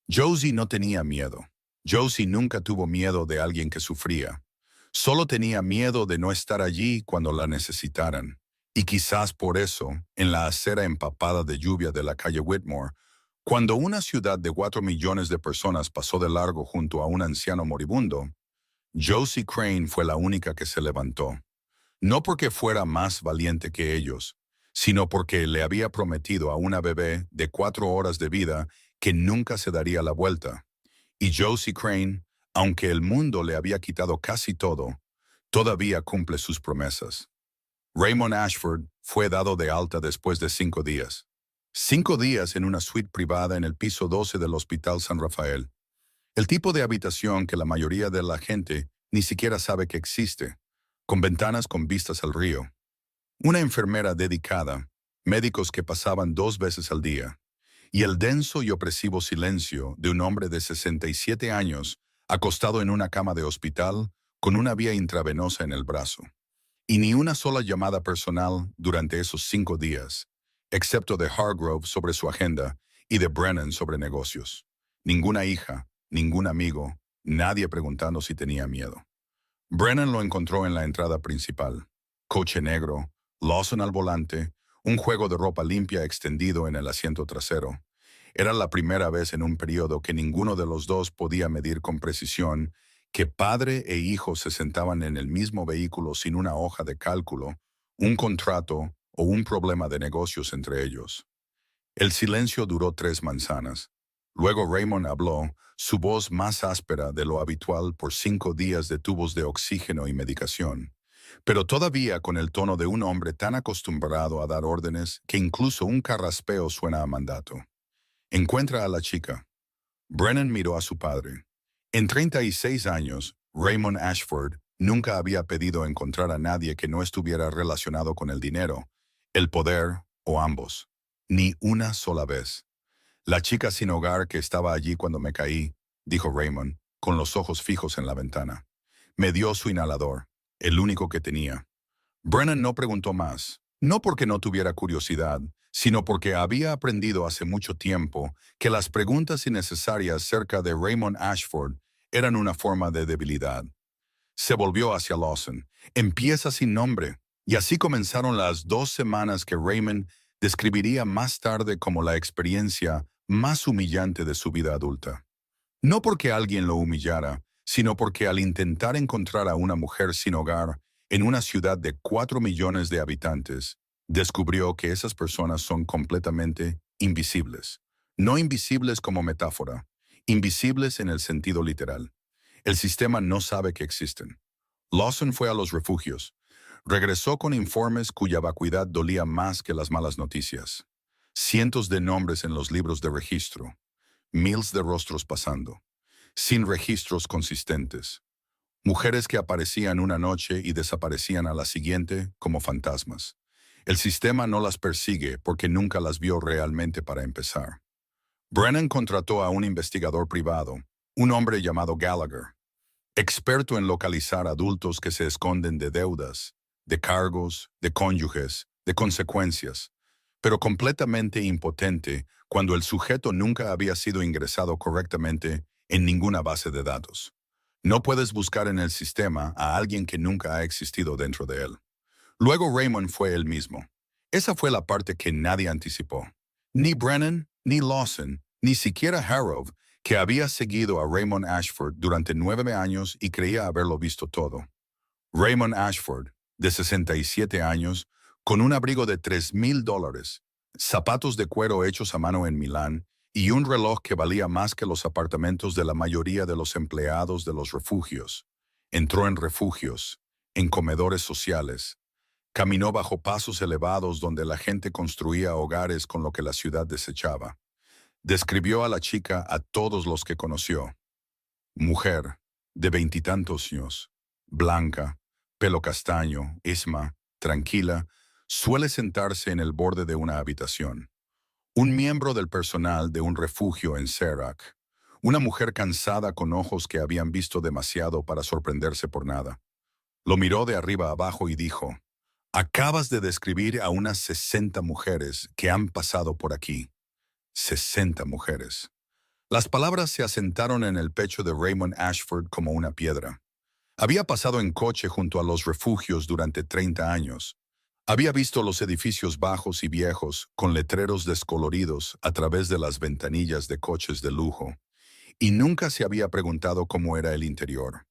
Josie no tenía miedo. Josie nunca tuvo miedo de alguien que sufría. Solo tenía miedo de no estar allí cuando la necesitaran. Y quizás por eso, en la acera empapada de lluvia de la calle Whitmore, cuando una ciudad de 4 millones de personas pasó de largo junto a un anciano moribundo, Josie Crane fue la única que se levantó. No porque fuera más valiente que ellos, sino porque le había prometido a una bebé de 4 horas de vida que nunca se daría la vuelta. Y Josie Crane, aunque el mundo le había quitado casi todo, todavía cumple sus promesas. Raymond Ashford fue dado de alta después de 5 días. 5 días en una suite privada en el piso 12 del Hospital San Rafael. El tipo de habitación que la mayoría de la gente ni siquiera sabe que existe, con ventanas con vistas al río. Una enfermera dedicada, médicos que pasaban 2 veces al día, y el denso y opresivo silencio de un hombre de 67 años acostado en una cama de hospital con una vía intravenosa en el brazo. Y ni una sola llamada personal durante esos 5 días, excepto de Hargrove sobre su agenda y de Brennan sobre negocios. Ninguna hija, ningún amigo, nadie preguntando si tenía miedo. Brennan lo encontró en la entrada principal. Coche negro, Lawson al volante, un juego de ropa limpia extendido en el asiento trasero. Era la primera vez en un periodo que ninguno de los dos podía medir con precisión que padre e hijo se sentaban en el mismo vehículo sin una hoja de cálculo, un contrato o un problema de negocios entre ellos. El silencio duró 3 manzanas. Luego Raymond habló, su voz más áspera de lo habitual por 5 días de tubos de oxígeno y medicación, pero todavía con el tono de un hombre tan acostumbrado a dar órdenes que incluso un carraspeo suena a mandato. Encuentra a la chica. Brennan miró a su padre. En 36 años, Raymond Ashford nunca había pedido encontrar a nadie que no estuviera relacionado con el dinero, el poder o ambos. Ni una sola vez. La chica sin hogar que estaba allí cuando me caí, dijo Raymond, con los ojos fijos en la ventana. Me dio su inhalador, el único que tenía. Brennan no preguntó más, no porque no tuviera curiosidad, sino porque había aprendido hace mucho tiempo que las preguntas innecesarias cerca de Raymond Ashford eran una forma de debilidad. Se volvió hacia Lawson. Empieza sin nombre. Y así comenzaron las 2 semanas que Raymond describiría más tarde como la experiencia más humillante de su vida adulta. No porque alguien lo humillara, sino porque al intentar encontrar a una mujer sin hogar, en una ciudad de 4 millones de habitantes, descubrió que esas personas son completamente invisibles. No invisibles como metáfora, invisibles en el sentido literal. El sistema no sabe que existen. Lawson fue a los refugios. Regresó con informes cuya vacuidad dolía más que las malas noticias. Cientos de nombres en los libros de registro, miles de rostros pasando, sin registros consistentes. Mujeres que aparecían una noche y desaparecían a la siguiente como fantasmas. El sistema no las persigue porque nunca las vio realmente para empezar. Brennan contrató a un investigador privado, un hombre llamado Gallagher, experto en localizar adultos que se esconden de deudas, de cargos, de cónyuges, de consecuencias, pero completamente impotente cuando el sujeto nunca había sido ingresado correctamente en ninguna base de datos. No puedes buscar en el sistema a alguien que nunca ha existido dentro de él. Luego Raymond fue él mismo. Esa fue la parte que nadie anticipó. Ni Brennan, ni Lawson, ni siquiera Harrov, que había seguido a Raymond Ashford durante 9 años y creía haberlo visto todo. Raymond Ashford, de 67 años, con un abrigo de $3,000, zapatos de cuero hechos a mano en Milán y un reloj que valía más que los apartamentos de la mayoría de los empleados de los refugios. Entró en refugios, en comedores sociales. Caminó bajo pasos elevados donde la gente construía hogares con lo que la ciudad desechaba. Describió a la chica a todos los que conoció. Mujer, de 20 y tantos años, blanca, pelo castaño, isma, tranquila, suele sentarse en el borde de una habitación. Un miembro del personal de un refugio en Serac. Una mujer cansada con ojos que habían visto demasiado para sorprenderse por nada. Lo miró de arriba abajo y dijo: acabas de describir a unas 60 mujeres que han pasado por aquí. 60 mujeres. Las palabras se asentaron en el pecho de Raymond Ashford como una piedra. Había pasado en coche junto a los refugios durante 30 años. Había visto los edificios bajos y viejos, con letreros descoloridos a través de las ventanillas de coches de lujo, y nunca se había preguntado cómo era el interior.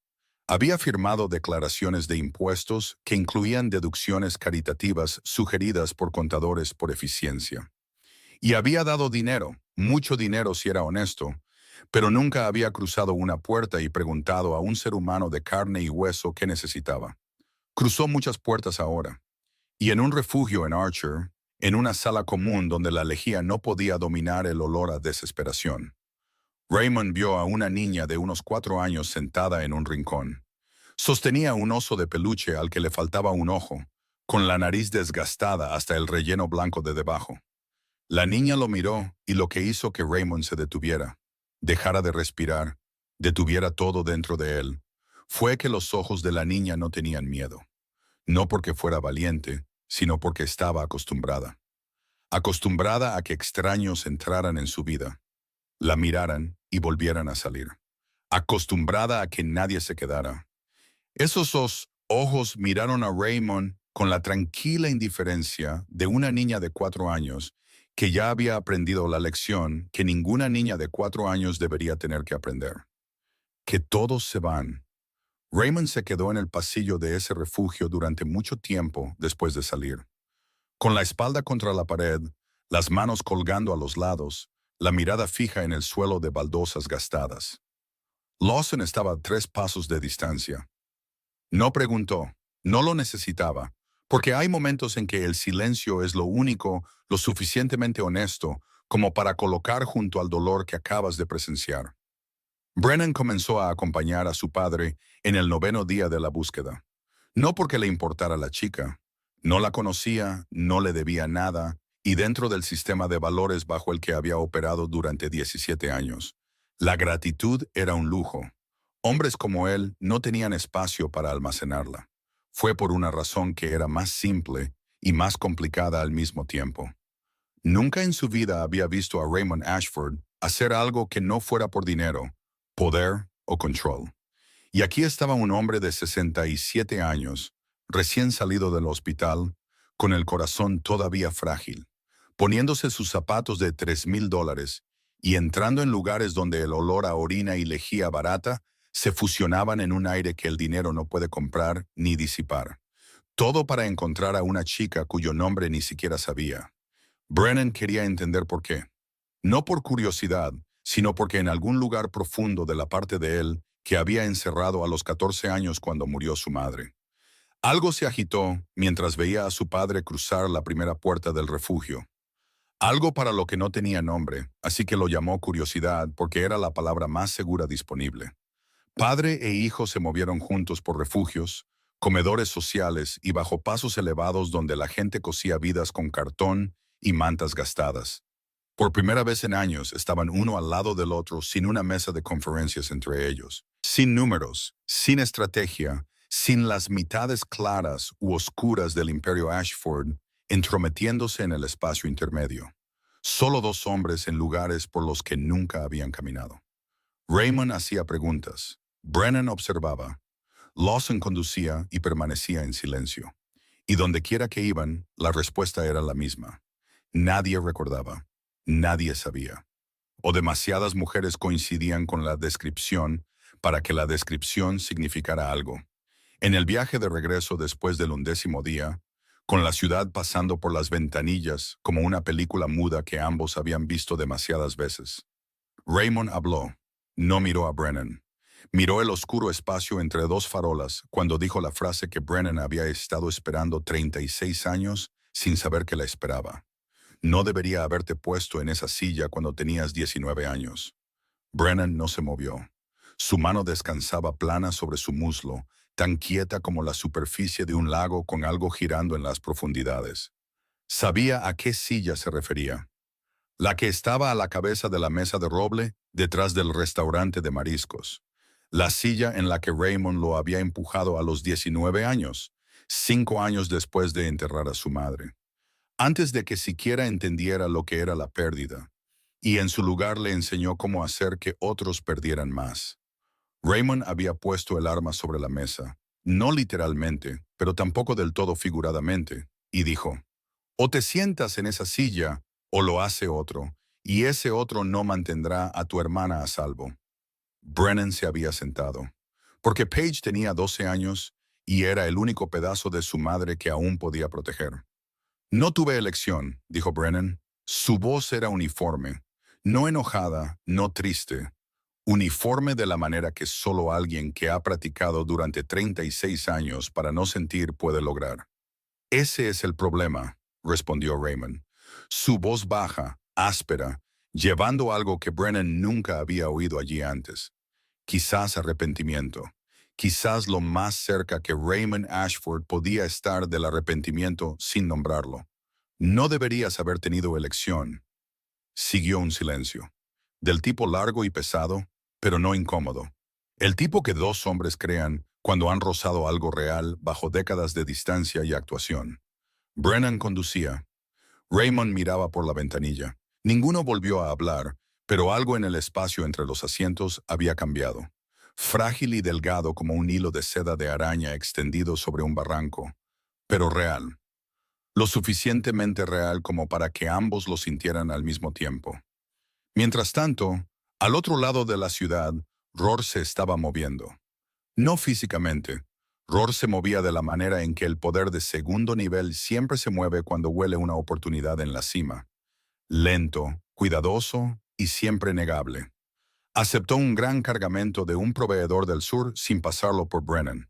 Había firmado declaraciones de impuestos que incluían deducciones caritativas sugeridas por contadores por eficiencia. Y había dado dinero, mucho dinero si era honesto, pero nunca había cruzado una puerta y preguntado a un ser humano de carne y hueso qué necesitaba. Cruzó muchas puertas ahora. Y en un refugio en Archer, en una sala común donde la lejía no podía dominar el olor a desesperación. Raymond vio a una niña de unos 4 años sentada en un rincón. Sostenía un oso de peluche al que le faltaba un ojo, con la nariz desgastada hasta el relleno blanco de debajo. La niña lo miró y lo que hizo que Raymond se detuviera, dejara de respirar, detuviera todo dentro de él, fue que los ojos de la niña no tenían miedo. No porque fuera valiente, sino porque estaba acostumbrada. Acostumbrada a que extraños entraran en su vida, la miraran y volvieran a salir. Acostumbrada a que nadie se quedara. Esos dos ojos miraron a Raymond con la tranquila indiferencia de una niña de 4 años que ya había aprendido la lección que ninguna niña de 4 años debería tener que aprender. Que todos se van. Raymond se quedó en el pasillo de ese refugio durante mucho tiempo después de salir. Con la espalda contra la pared, las manos colgando a los lados, la mirada fija en el suelo de baldosas gastadas. Lawson estaba a 3 pasos de distancia. No preguntó, no lo necesitaba, porque hay momentos en que el silencio es lo único, lo suficientemente honesto, como para colocar junto al dolor que acabas de presenciar. Brennan comenzó a acompañar a su padre en el 9º día de la búsqueda. No porque le importara la chica. No la conocía, no le debía nada, y dentro del sistema de valores bajo el que había operado durante 17 años. La gratitud era un lujo. Hombres como él no tenían espacio para almacenarla. Fue por una razón que era más simple y más complicada al mismo tiempo. Nunca en su vida había visto a Raymond Ashford hacer algo que no fuera por dinero, poder o control. Y aquí estaba un hombre de 67 años, recién salido del hospital, con el corazón todavía frágil, poniéndose sus zapatos de $3,000 y entrando en lugares donde el olor a orina y lejía barata se fusionaban en un aire que el dinero no puede comprar ni disipar. Todo para encontrar a una chica cuyo nombre ni siquiera sabía. Brennan quería entender por qué. No por curiosidad, sino porque en algún lugar profundo de la parte de él que había encerrado a los 14 años cuando murió su madre. Algo se agitó mientras veía a su padre cruzar la primera puerta del refugio. Algo para lo que no tenía nombre, así que lo llamó curiosidad porque era la palabra más segura disponible. Padre e hijo se movieron juntos por refugios, comedores sociales y bajo pasos elevados donde la gente cosía vidas con cartón y mantas gastadas. Por primera vez en años estaban uno al lado del otro sin una mesa de conferencias entre ellos, sin números, sin estrategia, sin las mitades claras u oscuras del imperio Ashford entrometiéndose en el espacio intermedio. Solo dos hombres en lugares por los que nunca habían caminado. Raymond hacía preguntas. Brennan observaba. Lawson conducía y permanecía en silencio. Y donde quiera que iban, la respuesta era la misma. Nadie recordaba. Nadie sabía. O demasiadas mujeres coincidían con la descripción para que la descripción significara algo. En el viaje de regreso después del 11º día, con la ciudad pasando por las ventanillas como una película muda que ambos habían visto demasiadas veces, Raymond habló. No miró a Brennan. Miró el oscuro espacio entre dos farolas cuando dijo la frase que Brennan había estado esperando 36 años sin saber que la esperaba. No debería haberte puesto en esa silla cuando tenías 19 años. Brennan no se movió. Su mano descansaba plana sobre su muslo, tan quieta como la superficie de un lago con algo girando en las profundidades. Sabía a qué silla se refería. La que estaba a la cabeza de la mesa de roble detrás del restaurante de mariscos. La silla en la que Raymond lo había empujado a los 19 años, 5 años después de enterrar a su madre. Antes de que siquiera entendiera lo que era la pérdida, y en su lugar le enseñó cómo hacer que otros perdieran más. Raymond había puesto el arma sobre la mesa, no literalmente, pero tampoco del todo figuradamente, y dijo, o te sientas en esa silla, o lo hace otro, y ese otro no mantendrá a tu hermana a salvo. Brennan se había sentado, porque Paige tenía 12 años y era el único pedazo de su madre que aún podía proteger. No tuve elección, dijo Brennan. Su voz era uniforme, no enojada, no triste. Uniforme de la manera que solo alguien que ha practicado durante 36 años para no sentir puede lograr. Ese es el problema, respondió Raymond. Su voz baja, áspera, llevando algo que Brennan nunca había oído allí antes. Quizás arrepentimiento. Quizás lo más cerca que Raymond Ashford podía estar del arrepentimiento sin nombrarlo. No deberías haber tenido elección. Siguió un silencio. Del tipo largo y pesado, pero no incómodo. El tipo que dos hombres crean cuando han rozado algo real bajo décadas de distancia y actuación. Brennan conducía. Raymond miraba por la ventanilla. Ninguno volvió a hablar, pero algo en el espacio entre los asientos había cambiado. Frágil y delgado como un hilo de seda de araña extendido sobre un barranco, pero real. Lo suficientemente real como para que ambos lo sintieran al mismo tiempo. Mientras tanto, al otro lado de la ciudad, Roar se estaba moviendo. No físicamente. Roar se movía de la manera en que el poder de segundo nivel siempre se mueve cuando huele una oportunidad en la cima. Lento, cuidadoso y siempre negable. Aceptó un gran cargamento de un proveedor del sur sin pasarlo por Brennan.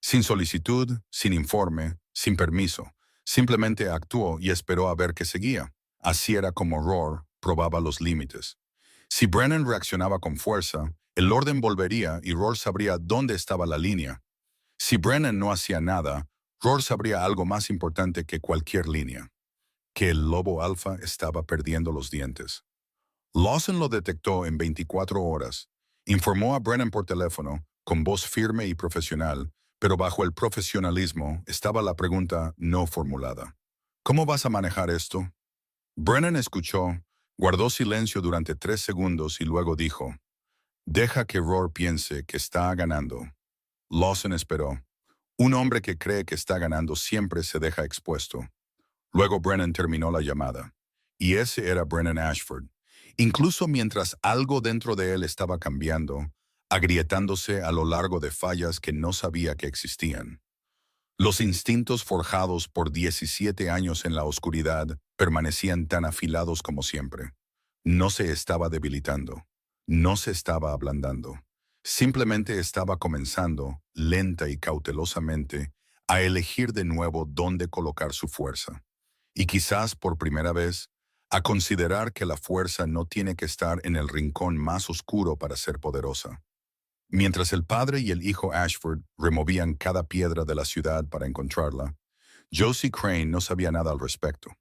Sin solicitud, sin informe, sin permiso. Simplemente actuó y esperó a ver qué seguía. Así era como Roar probaba los límites. Si Brennan reaccionaba con fuerza, el orden volvería y Roar sabría dónde estaba la línea. Si Brennan no hacía nada, Roar sabría algo más importante que cualquier línea. Que el lobo alfa estaba perdiendo los dientes. Lawson lo detectó en 24 horas. Informó a Brennan por teléfono, con voz firme y profesional, pero bajo el profesionalismo estaba la pregunta no formulada. ¿Cómo vas a manejar esto? Brennan escuchó, guardó silencio durante 3 segundos y luego dijo, deja que Roar piense que está ganando. Lawson esperó. Un hombre que cree que está ganando siempre se deja expuesto. Luego Brennan terminó la llamada. Y ese era Brennan Ashford. Incluso mientras algo dentro de él estaba cambiando, agrietándose a lo largo de fallas que no sabía que existían. Los instintos forjados por 17 años en la oscuridad permanecían tan afilados como siempre. No se estaba debilitando, no se estaba ablandando. Simplemente estaba comenzando, lenta y cautelosamente, a elegir de nuevo dónde colocar su fuerza. Y quizás por primera vez, a considerar que la fuerza no tiene que estar en el rincón más oscuro para ser poderosa. Mientras el padre y el hijo Ashford removían cada piedra de la ciudad para encontrarla, Josie Crane no sabía nada al respecto.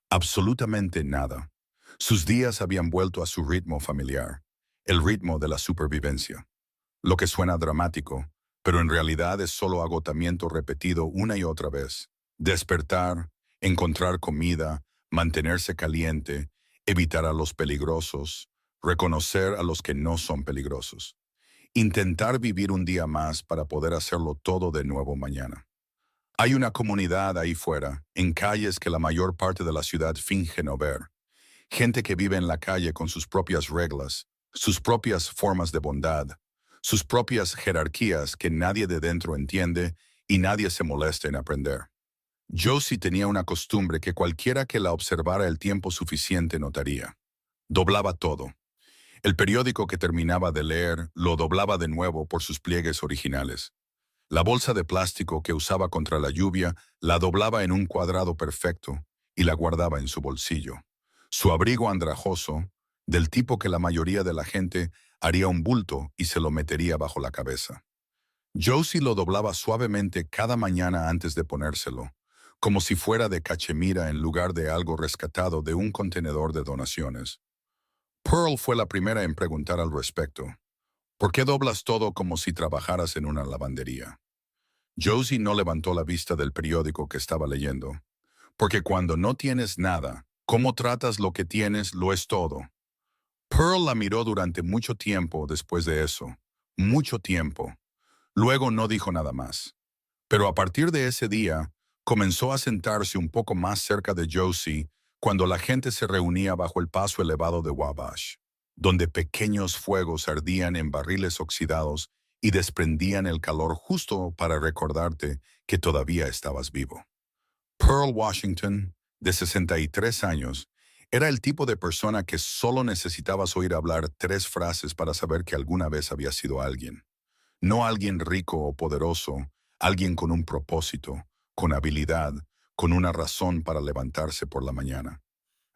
Absolutamente nada. Sus días habían vuelto a su ritmo familiar, el ritmo de la supervivencia. Lo que suena dramático, pero en realidad es solo agotamiento repetido una y otra vez. Despertar, encontrar comida, mantenerse caliente, evitar a los peligrosos, reconocer a los que no son peligrosos. Intentar vivir un día más para poder hacerlo todo de nuevo mañana. Hay una comunidad ahí fuera, en calles que la mayor parte de la ciudad finge no ver. Gente que vive en la calle con sus propias reglas, sus propias formas de bondad, sus propias jerarquías que nadie de dentro entiende y nadie se molesta en aprender. Josie tenía una costumbre que cualquiera que la observara el tiempo suficiente notaría. Doblaba todo. El periódico que terminaba de leer lo doblaba de nuevo por sus pliegues originales. La bolsa de plástico que usaba contra la lluvia la doblaba en un cuadrado perfecto y la guardaba en su bolsillo. Su abrigo andrajoso, del tipo que la mayoría de la gente haría un bulto y se lo metería bajo la cabeza. Josie lo doblaba suavemente cada mañana antes de ponérselo, como si fuera de cachemira en lugar de algo rescatado de un contenedor de donaciones. Pearl fue la primera en preguntar al respecto. ¿Por qué doblas todo como si trabajaras en una lavandería? Josie no levantó la vista del periódico que estaba leyendo. Porque cuando no tienes nada, cómo tratas lo que tienes lo es todo. Pearl la miró durante mucho tiempo después de eso. Mucho tiempo. Luego no dijo nada más. Pero a partir de ese día, comenzó a sentarse un poco más cerca de Josie cuando la gente se reunía bajo el paso elevado de Wabash, donde pequeños fuegos ardían en barriles oxidados y desprendían el calor justo para recordarte que todavía estabas vivo. Pearl Washington, de 63 años, era el tipo de persona que solo necesitabas oír hablar 3 frases para saber que alguna vez había sido alguien. No alguien rico o poderoso, alguien con un propósito, con habilidad, con una razón para levantarse por la mañana.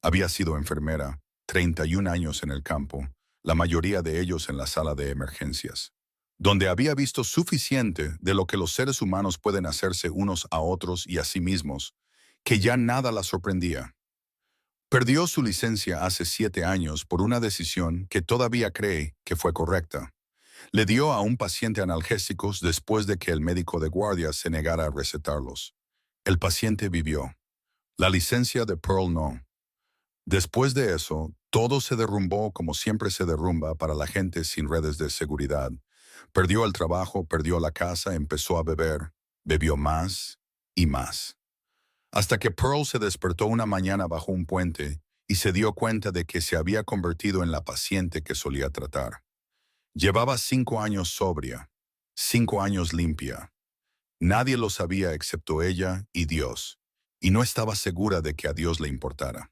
Había sido enfermera, 31 años en el campo, la mayoría de ellos en la sala de emergencias, donde había visto suficiente de lo que los seres humanos pueden hacerse unos a otros y a sí mismos, que ya nada la sorprendía. Perdió su licencia hace 7 años por una decisión que todavía cree que fue correcta. Le dio a un paciente analgésicos después de que el médico de guardia se negara a recetarlos. El paciente vivió. La licencia de Pearl no. Después de eso, todo se derrumbó como siempre se derrumba para la gente sin redes de seguridad. Perdió el trabajo, perdió la casa, empezó a beber. Bebió más y más. Hasta que Pearl se despertó una mañana bajo un puente y se dio cuenta de que se había convertido en la paciente que solía tratar. Llevaba 5 años sobria, 5 años limpia. Nadie lo sabía excepto ella y Dios, y no estaba segura de que a Dios le importara.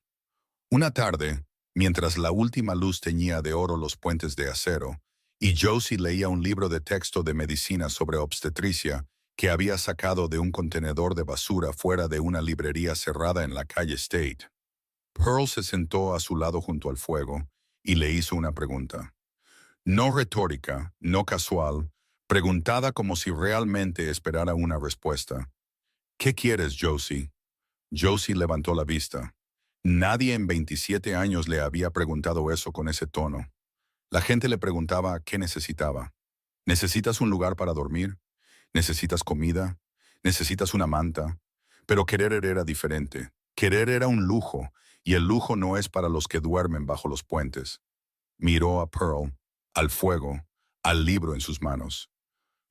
Una tarde, mientras la última luz teñía de oro los puentes de acero, y Josie leía un libro de texto de medicina sobre obstetricia que había sacado de un contenedor de basura fuera de una librería cerrada en la calle State, Pearl se sentó a su lado junto al fuego y le hizo una pregunta. No retórica, no casual, preguntada como si realmente esperara una respuesta. ¿Qué quieres, Josie? Josie levantó la vista. Nadie en 27 años le había preguntado eso con ese tono. La gente le preguntaba qué necesitaba. ¿Necesitas un lugar para dormir? ¿Necesitas comida? ¿Necesitas una manta? Pero querer era diferente. Querer era un lujo, y el lujo no es para los que duermen bajo los puentes. Miró a Pearl, al fuego, al libro en sus manos.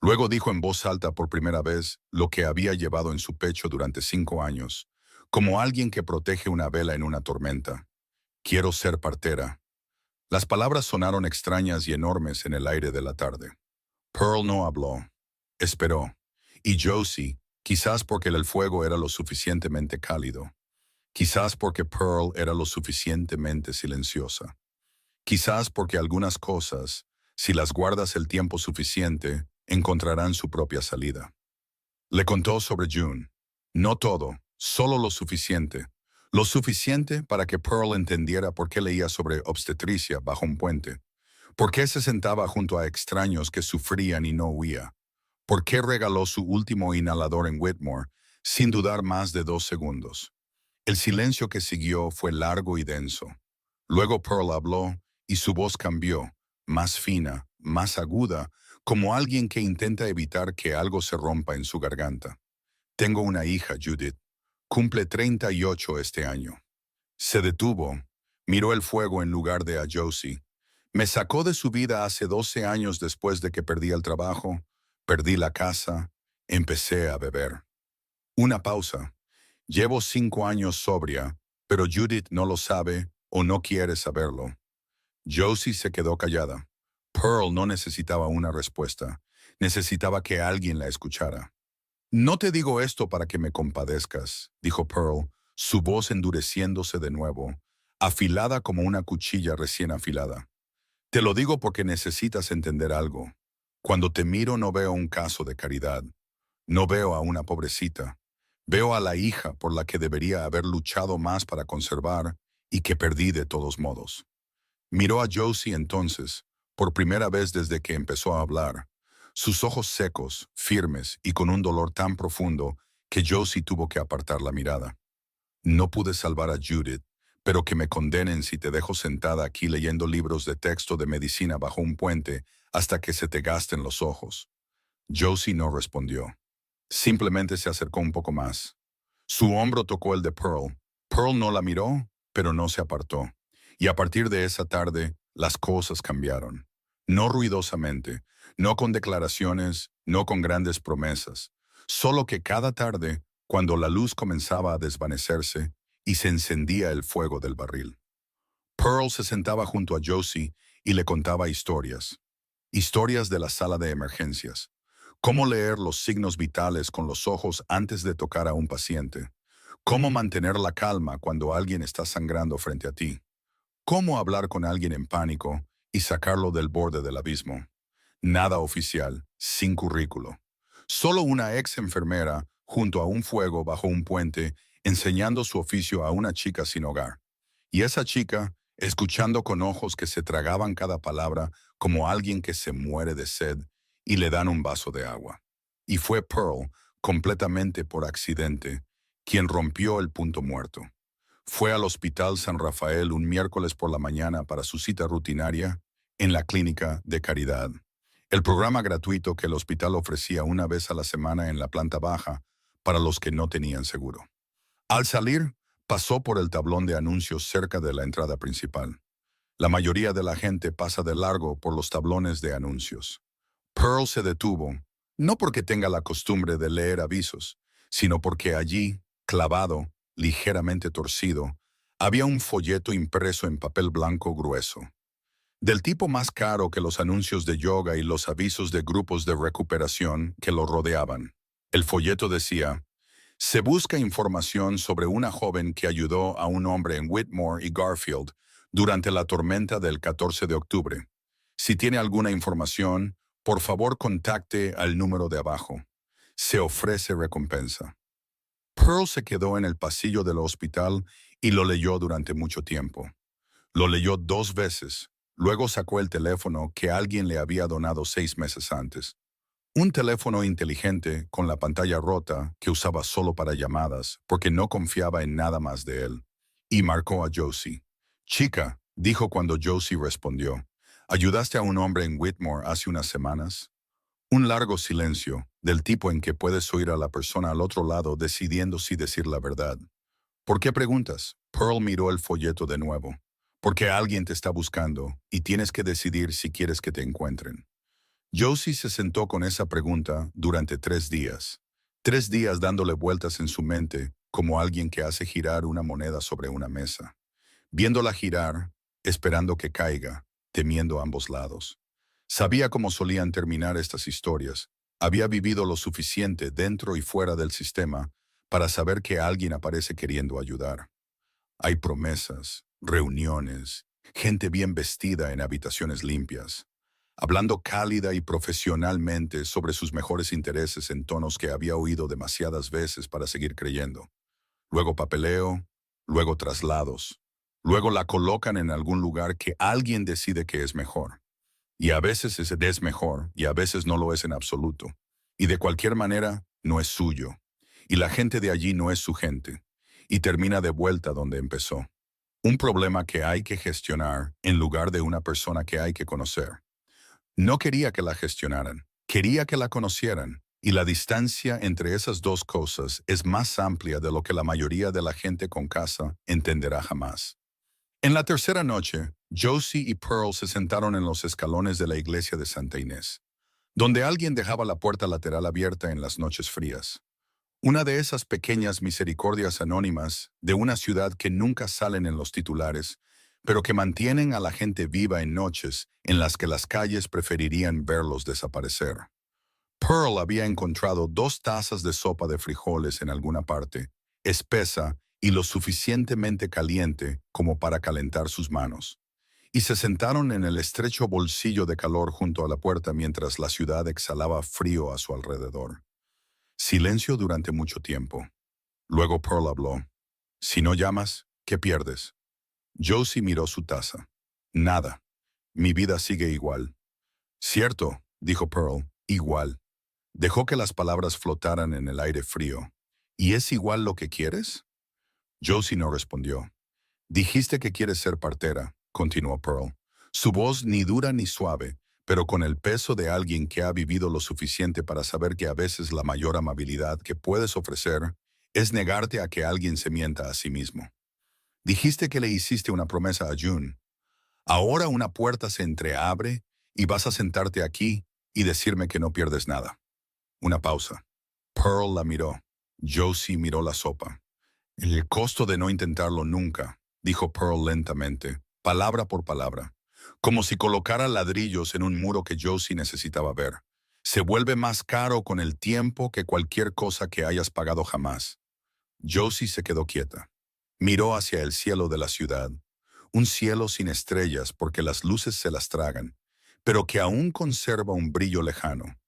Luego dijo en voz alta por primera vez lo que había llevado en su pecho durante 5 años, como alguien que protege una vela en una tormenta. Quiero ser partera. Las palabras sonaron extrañas y enormes en el aire de la tarde. Pearl no habló. Esperó. Y Josie, Quizás porque el fuego era lo suficientemente cálido. Quizás porque Pearl era lo suficientemente silenciosa. Quizás porque algunas cosas, si las guardas el tiempo suficiente, encontrarán su propia salida. Le contó sobre June. No todo, solo lo suficiente. Lo suficiente para que Pearl entendiera por qué leía sobre obstetricia bajo un puente. ¿Por qué se sentaba junto a extraños que sufrían y no huía? ¿Por qué regaló su último inhalador en Whitmore sin dudar más de 2 segundos? El silencio que siguió fue largo y denso. Luego Pearl habló y su voz cambió, más fina, más aguda, como alguien que intenta evitar que algo se rompa en su garganta. Tengo una hija, Judith. Cumple 38 este año. Se detuvo, miró el fuego en lugar de a Josie. Me sacó de su vida hace 12 años después de que perdí el trabajo, perdí la casa, empecé a beber. Una pausa. Llevo 5 años sobria, pero Judith no lo sabe o no quiere saberlo. Josie se quedó callada. Pearl no necesitaba una respuesta. Necesitaba que alguien la escuchara. No te digo esto para que me compadezcas, dijo Pearl, su voz endureciéndose de nuevo, afilada como una cuchilla recién afilada. Te lo digo porque necesitas entender algo. Cuando te miro no veo un caso de caridad. No veo a una pobrecita. Veo a la hija por la que debería haber luchado más para conservar y que perdí de todos modos. Miró a Josie entonces, por primera vez desde que empezó a hablar, sus ojos secos, firmes y con un dolor tan profundo que Josie tuvo que apartar la mirada. No pude salvar a Judith, pero que me condenen si te dejo sentada aquí leyendo libros de texto de medicina bajo un puente hasta que se te gasten los ojos. Josie no respondió. Simplemente se acercó un poco más. Su hombro tocó el de Pearl. Pearl no la miró, pero no se apartó. Y a partir de esa tarde, las cosas cambiaron. No ruidosamente, no con declaraciones, no con grandes promesas. Solo que cada tarde, cuando la luz comenzaba a desvanecerse y se encendía el fuego del barril. Pearl se sentaba junto a Josie y le contaba historias. Historias de la sala de emergencias. Cómo leer los signos vitales con los ojos antes de tocar a un paciente. Cómo mantener la calma cuando alguien está sangrando frente a ti. Cómo hablar con alguien en pánico y sacarlo del borde del abismo. Nada oficial, sin currículo. Solo una ex enfermera junto a un fuego bajo un puente enseñando su oficio a una chica sin hogar. Y esa chica, escuchando con ojos que se tragaban cada palabra como alguien que se muere de sed y le dan un vaso de agua. Y fue Pearl, completamente por accidente, quien rompió el punto muerto. Fue al Hospital San Rafael un miércoles por la mañana para su cita rutinaria en la Clínica de Caridad, el programa gratuito que el hospital ofrecía una vez a la semana en la planta baja para los que no tenían seguro. Al salir, pasó por el tablón de anuncios cerca de la entrada principal. La mayoría de la gente pasa de largo por los tablones de anuncios. Pearl se detuvo, no porque tenga la costumbre de leer avisos, sino porque allí, clavado, ligeramente torcido, había un folleto impreso en papel blanco grueso. Del tipo más caro que los anuncios de yoga y los avisos de grupos de recuperación que lo rodeaban. El folleto decía: se busca información sobre una joven que ayudó a un hombre en Whitmore y Garfield durante la tormenta del 14 de octubre. Si tiene alguna información, por favor contacte al número de abajo. Se ofrece recompensa. Pearl se quedó en el pasillo del hospital y lo leyó durante mucho tiempo. Lo leyó 2 veces. Luego sacó el teléfono que alguien le había donado 6 meses antes. Un teléfono inteligente con la pantalla rota que usaba solo para llamadas porque no confiaba en nada más de él. Y marcó a Josie. Chica, dijo cuando Josie respondió, ¿ayudaste a un hombre en Whitmore hace unas semanas? Un largo silencio, del tipo en que puedes oír a la persona al otro lado decidiendo si decir la verdad. ¿Por qué preguntas? Pearl miró el folleto de nuevo. Porque alguien te está buscando y tienes que decidir si quieres que te encuentren. Josie se sentó con esa pregunta durante 3 días. 3 días dándole vueltas en su mente como alguien que hace girar una moneda sobre una mesa. Viéndola girar, esperando que caiga, temiendo a ambos lados. Sabía cómo solían terminar estas historias. Había vivido lo suficiente dentro y fuera del sistema para saber que alguien aparece queriendo ayudar. Hay promesas, reuniones, gente bien vestida en habitaciones limpias, hablando cálida y profesionalmente sobre sus mejores intereses en tonos que había oído demasiadas veces para seguir creyendo. Luego papeleo, luego traslados, luego la colocan en algún lugar que alguien decide que es mejor. Y a veces ese es mejor y a veces no lo es en absoluto. Y de cualquier manera, no es suyo. Y la gente de allí no es su gente. Y termina de vuelta donde empezó. Un problema que hay que gestionar en lugar de una persona que hay que conocer. No quería que la gestionaran, quería que la conocieran. Y la distancia entre esas dos cosas es más amplia de lo que la mayoría de la gente con casa entenderá jamás. En la tercera noche, Josie y Pearl se sentaron en los escalones de la iglesia de Santa Inés, donde alguien dejaba la puerta lateral abierta en las noches frías. Una de esas pequeñas misericordias anónimas de una ciudad que nunca salen en los titulares, pero que mantienen a la gente viva en noches en las que las calles preferirían verlos desaparecer. Pearl había encontrado 2 tazas de sopa de frijoles en alguna parte, espesa y lo suficientemente caliente como para calentar sus manos. Y se sentaron en el estrecho bolsillo de calor junto a la puerta mientras la ciudad exhalaba frío a su alrededor. Silencio durante mucho tiempo. Luego Pearl habló. Si no llamas, ¿qué pierdes? Josie miró su taza. Nada. Mi vida sigue igual. Cierto, dijo Pearl, igual. Dejó que las palabras flotaran en el aire frío. ¿Y es igual lo que quieres? Josie no respondió. Dijiste que quieres ser partera, continuó Pearl. Su voz ni dura ni suave, pero con el peso de alguien que ha vivido lo suficiente para saber que a veces la mayor amabilidad que puedes ofrecer es negarte a que alguien se mienta a sí mismo. Dijiste que le hiciste una promesa a June. Ahora una puerta se entreabre y vas a sentarte aquí y decirme que no pierdes nada. Una pausa. Pearl la miró. Josie miró la sopa. El costo de no intentarlo nunca, dijo Pearl lentamente, palabra por palabra, como si colocara ladrillos en un muro que Josie necesitaba ver. Se vuelve más caro con el tiempo que cualquier cosa que hayas pagado jamás. Josie se quedó quieta. Miró hacia el cielo de la ciudad, un cielo sin estrellas porque las luces se las tragan, pero que aún conserva un brillo lejano.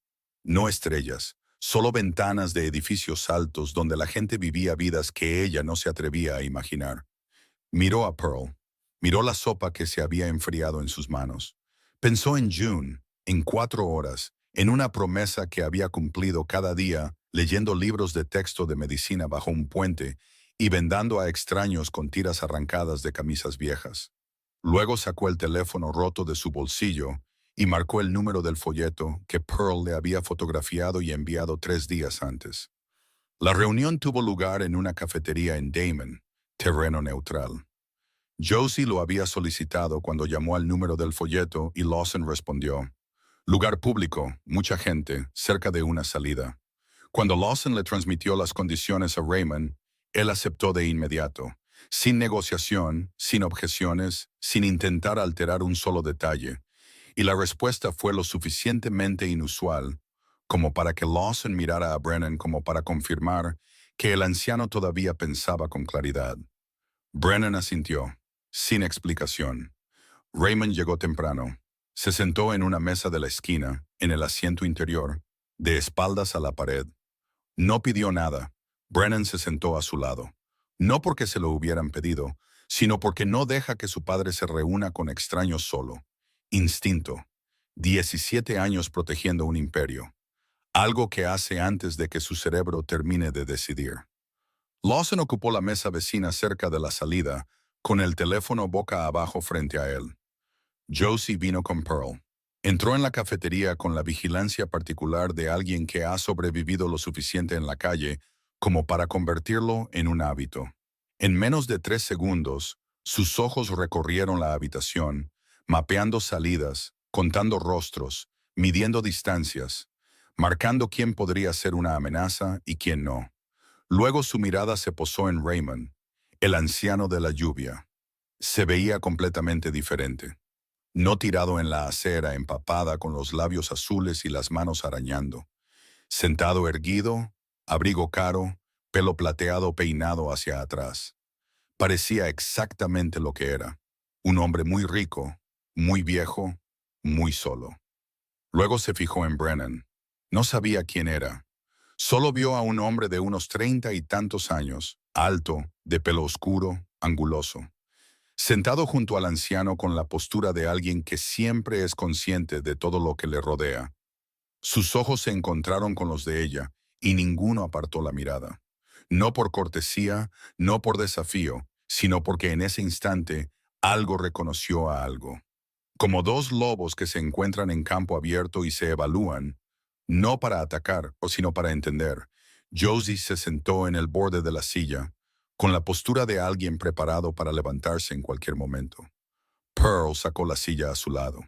No estrellas, solo ventanas de edificios altos donde la gente vivía vidas que ella no se atrevía a imaginar. Miró a Pearl, miró la sopa que se había enfriado en sus manos. Pensó en June, en 4 horas, en una promesa que había cumplido cada día leyendo libros de texto de medicina bajo un puente y vendando a extraños con tiras arrancadas de camisas viejas. Luego sacó el teléfono roto de su bolsillo y marcó el número del folleto que Pearl le había fotografiado y enviado 3 días antes. La reunión tuvo lugar en una cafetería en Damon, terreno neutral. Josie lo había solicitado cuando llamó al número del folleto y Lawson respondió. Lugar público, mucha gente, cerca de una salida. Cuando Lawson le transmitió las condiciones a Raymond, él aceptó de inmediato, sin negociación, sin objeciones, sin intentar alterar un solo detalle. Y la respuesta fue lo suficientemente inusual como para que Lawson mirara a Brennan como para confirmar que el anciano todavía pensaba con claridad. Brennan asintió, sin explicación. Raymond llegó temprano. Se sentó en una mesa de la esquina, en el asiento interior, de espaldas a la pared. No pidió nada. Brennan se sentó a su lado. No porque se lo hubieran pedido, sino porque no deja que su padre se reúna con extraños solo. Instinto. 17 años protegiendo un imperio. Algo que hace antes de que su cerebro termine de decidir. Lawson ocupó la mesa vecina cerca de la salida, con el teléfono boca abajo frente a él. Josie vino con Pearl. Entró en la cafetería con la vigilancia particular de alguien que ha sobrevivido lo suficiente en la calle como para convertirlo en un hábito. En menos de 3 segundos, sus ojos recorrieron la habitación, mapeando salidas, contando rostros, midiendo distancias, marcando quién podría ser una amenaza y quién no. Luego su mirada se posó en Raymond, el anciano de la lluvia. Se veía completamente diferente. No tirado en la acera empapada con los labios azules y las manos arañando. Sentado erguido, abrigo caro, pelo plateado peinado hacia atrás. Parecía exactamente lo que era. Un hombre muy rico, muy viejo, muy solo. Luego se fijó en Brennan. No sabía quién era. Solo vio a un hombre de unos 30 y tantos años, alto, de pelo oscuro, anguloso, sentado junto al anciano con la postura de alguien que siempre es consciente de todo lo que le rodea. Sus ojos se encontraron con los de ella, y ninguno apartó la mirada. No por cortesía, no por desafío, sino porque en ese instante algo reconoció a algo. Como dos lobos que se encuentran en campo abierto y se evalúan, no para atacar, sino para entender, Josie se sentó en el borde de la silla, con la postura de alguien preparado para levantarse en cualquier momento. Pearl sacó la silla a su lado.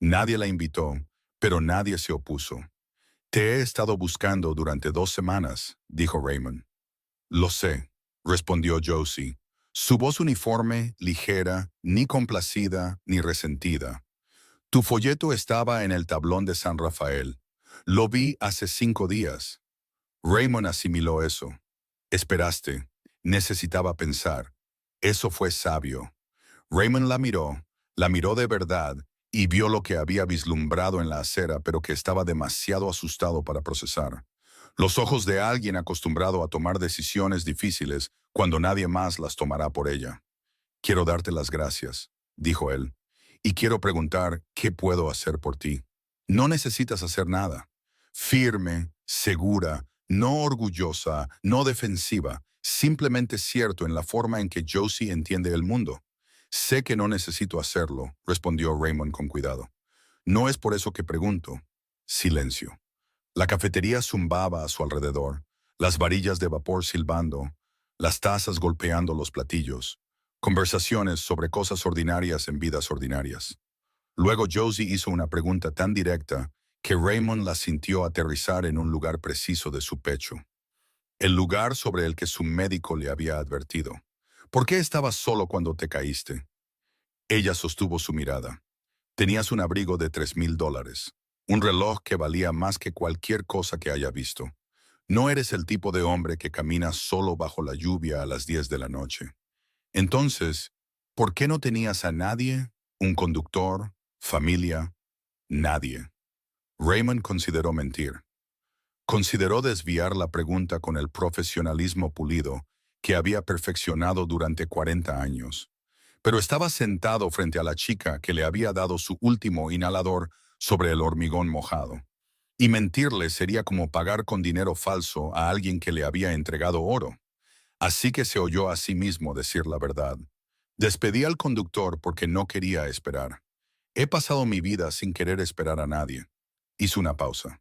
Nadie la invitó, pero nadie se opuso. Te he estado buscando durante 2 semanas, dijo Raymond. Lo sé, respondió Josie. Su voz uniforme, ligera, ni complacida ni resentida. Tu folleto estaba en el tablón de San Rafael. Lo vi hace 5 días. Raymond asimiló eso. Esperaste. Necesitaba pensar. Eso fue sabio. Raymond la miró de verdad y vio lo que había vislumbrado en la acera, pero que estaba demasiado asustado para procesar. Los ojos de alguien acostumbrado a tomar decisiones difíciles cuando nadie más las tomará por ella. Quiero darte las gracias, dijo él, y quiero preguntar qué puedo hacer por ti. No necesitas hacer nada. Firme, segura, no orgullosa, no defensiva, simplemente cierto en la forma en que Josie entiende el mundo. Sé que no necesito hacerlo, respondió Raymond con cuidado. No es por eso que pregunto. Silencio. La cafetería zumbaba a su alrededor, las varillas de vapor silbando, las tazas golpeando los platillos, conversaciones sobre cosas ordinarias en vidas ordinarias. Luego Josie hizo una pregunta tan directa que Raymond la sintió aterrizar en un lugar preciso de su pecho, el lugar sobre el que su médico le había advertido. ¿Por qué estabas solo cuando te caíste? Ella sostuvo su mirada. Tenías un abrigo de $3,000, un reloj que valía más que cualquier cosa que haya visto. No eres el tipo de hombre que camina solo bajo la lluvia a las 10 de la noche. Entonces, ¿por qué no tenías a nadie? ¿Un conductor? ¿Familia? Nadie. Raymond consideró mentir. Consideró desviar la pregunta con el profesionalismo pulido que había perfeccionado durante 40 años. Pero estaba sentado frente a la chica que le había dado su último inhalador sobre el hormigón mojado. Y mentirle sería como pagar con dinero falso a alguien que le había entregado oro. Así que se oyó a sí mismo decir la verdad. Despedí al conductor porque no quería esperar. He pasado mi vida sin querer esperar a nadie. Hizo una pausa.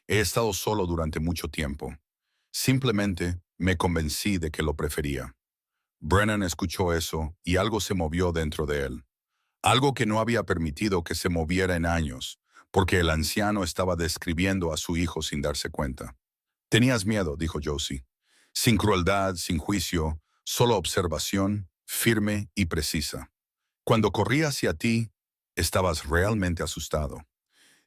He estado solo durante mucho tiempo. Simplemente me convencí de que lo prefería. Brennan escuchó eso y algo se movió dentro de él. Algo que no había permitido que se moviera en años, porque el anciano estaba describiendo a su hijo sin darse cuenta. Tenías miedo, dijo Josie. Sin crueldad, sin juicio, solo observación, firme y precisa. Cuando corrí hacia ti, estabas realmente asustado.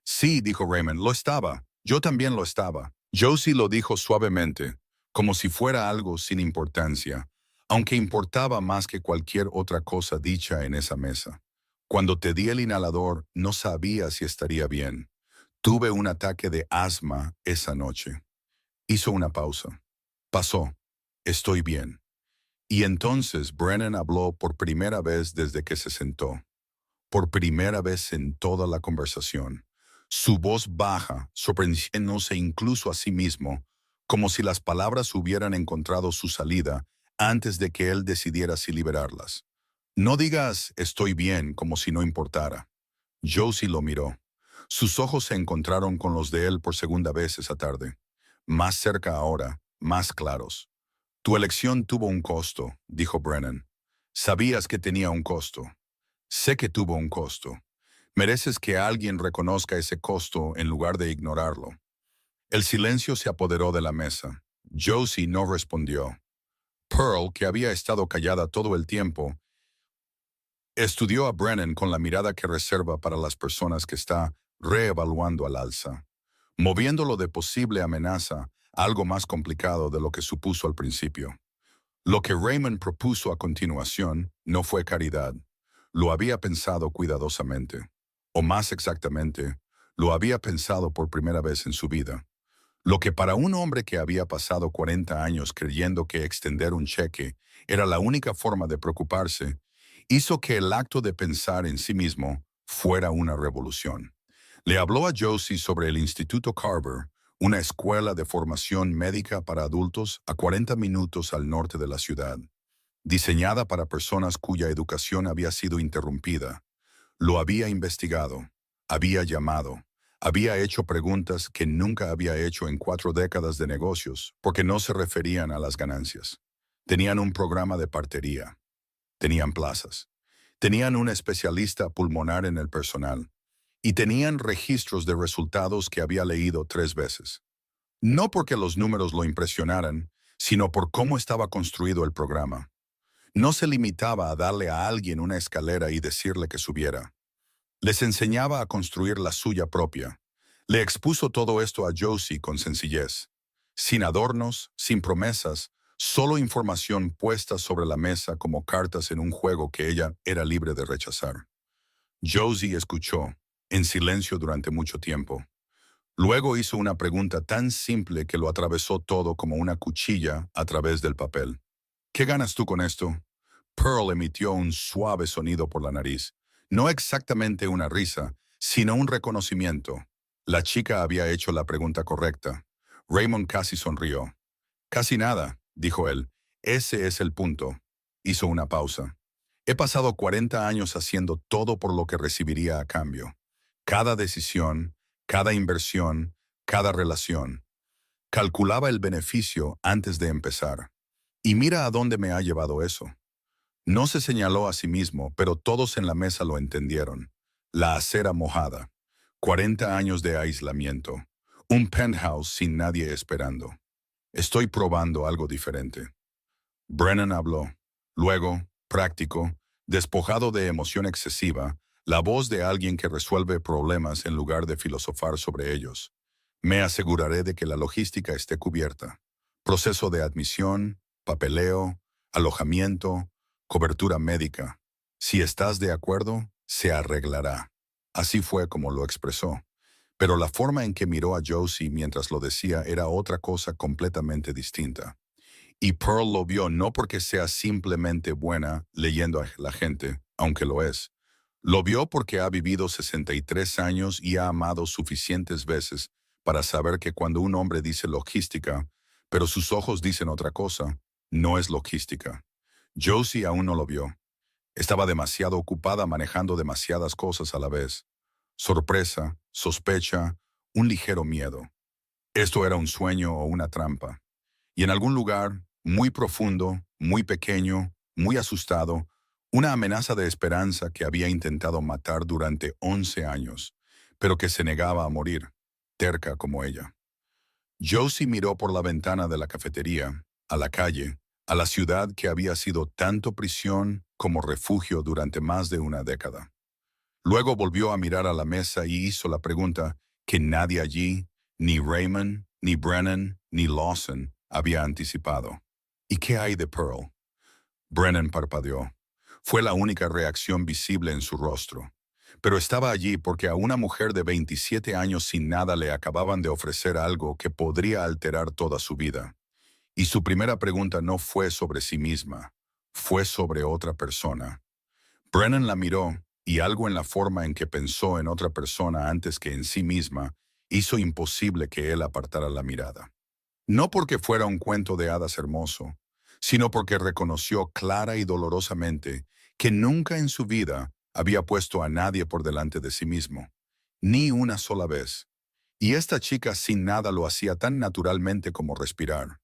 Sí, dijo Raymond, lo estaba. Yo también lo estaba. Josie lo dijo suavemente, como si fuera algo sin importancia, aunque importaba más que cualquier otra cosa dicha en esa mesa. Cuando te di el inhalador, no sabía si estaría bien. Tuve un ataque de asma esa noche. Hizo una pausa. Pasó. Estoy bien. Y entonces Brennan habló por primera vez desde que se sentó. Por primera vez en toda la conversación. Su voz baja, sorprendiéndose incluso a sí mismo, como si las palabras hubieran encontrado su salida antes de que él decidiera si liberarlas. No digas estoy bien como si no importara. Josie lo miró. Sus ojos se encontraron con los de él por segunda vez esa tarde. Más cerca ahora, más claros. Tu elección tuvo un costo, dijo Brennan. Sabías que tenía un costo. Sé que tuvo un costo. Mereces que alguien reconozca ese costo en lugar de ignorarlo. El silencio se apoderó de la mesa. Josie no respondió. Pearl, que había estado callada todo el tiempo, estudió a Brennan con la mirada que reserva para las personas que está reevaluando al alza. moviéndolo de posible amenaza a algo más complicado de lo que supuso al principio. Lo que Raymond propuso a continuación no fue caridad. Lo había pensado cuidadosamente. O más exactamente, lo había pensado por primera vez en su vida. Lo que para un hombre que había pasado 40 años creyendo que extender un cheque era la única forma de preocuparse, hizo que el acto de pensar en sí mismo fuera una revolución. Le habló a Josie sobre el Instituto Carver, una escuela de formación médica para adultos a 40 minutos al norte de la ciudad, diseñada para personas cuya educación había sido interrumpida. Lo había investigado, había llamado, había hecho preguntas que nunca había hecho en 4 décadas de negocios, porque no se referían a las ganancias. Tenían un programa de partería, tenían plazas, tenían un especialista pulmonar en el personal, y tenían registros de resultados que había leído 3 veces. No porque los números lo impresionaran, sino por cómo estaba construido el programa. No se limitaba a darle a alguien una escalera y decirle que subiera. Les enseñaba a construir la suya propia. Le expuso todo esto a Josie con sencillez. Sin adornos, sin promesas, solo información puesta sobre la mesa como cartas en un juego que ella era libre de rechazar. Josie escuchó, en silencio durante mucho tiempo. Luego hizo una pregunta tan simple que lo atravesó todo como una cuchilla a través del papel. ¿Qué ganas tú con esto? Pearl emitió un suave sonido por la nariz. No exactamente una risa, sino un reconocimiento. La chica había hecho la pregunta correcta. Raymond casi sonrió. Casi nada, dijo él. Ese es el punto. Hizo una pausa. He pasado 40 años haciendo todo por lo que recibiría a cambio. Cada decisión, cada inversión, cada relación. Calculaba el beneficio antes de empezar. Y mira a dónde me ha llevado eso. No se señaló a sí mismo, pero todos en la mesa lo entendieron. La acera mojada. 40 años de aislamiento. Un penthouse sin nadie esperando. Estoy probando algo diferente. Brennan habló. Luego, práctico, despojado de emoción excesiva, la voz de alguien que resuelve problemas en lugar de filosofar sobre ellos. Me aseguraré de que la logística esté cubierta. Proceso de admisión, papeleo, alojamiento, cobertura médica. Si estás de acuerdo, se arreglará. Así fue como lo expresó. Pero la forma en que miró a Josie mientras lo decía era otra cosa completamente distinta. Y Pearl lo vio no porque sea simplemente buena leyendo a la gente, aunque lo es. Lo vio porque ha vivido 63 años y ha amado suficientes veces para saber que cuando un hombre dice logística, pero sus ojos dicen otra cosa, no es logística. Josie aún no lo vio. Estaba demasiado ocupada manejando demasiadas cosas a la vez. Sorpresa, sospecha, un ligero miedo. Esto era un sueño o una trampa. Y en algún lugar, muy profundo, muy pequeño, muy asustado, una amenaza de esperanza que había intentado matar durante 11 años, pero que se negaba a morir, terca como ella. Josie miró por la ventana de la cafetería, a la calle, a la ciudad que había sido tanto prisión como refugio durante más de una década. Luego volvió a mirar a la mesa y hizo la pregunta que nadie allí, ni Raymond, ni Brennan, ni Lawson, había anticipado. ¿Y qué hay de Pearl? Brennan parpadeó. Fue la única reacción visible en su rostro. Pero estaba allí porque a una mujer de 27 años sin nada le acababan de ofrecer algo que podría alterar toda su vida. Y su primera pregunta no fue sobre sí misma, fue sobre otra persona. Brennan la miró, y algo en la forma en que pensó en otra persona antes que en sí misma hizo imposible que él apartara la mirada. No porque fuera un cuento de hadas hermoso, sino porque reconoció clara y dolorosamente que nunca en su vida había puesto a nadie por delante de sí mismo, ni una sola vez. Y esta chica sin nada lo hacía tan naturalmente como respirar.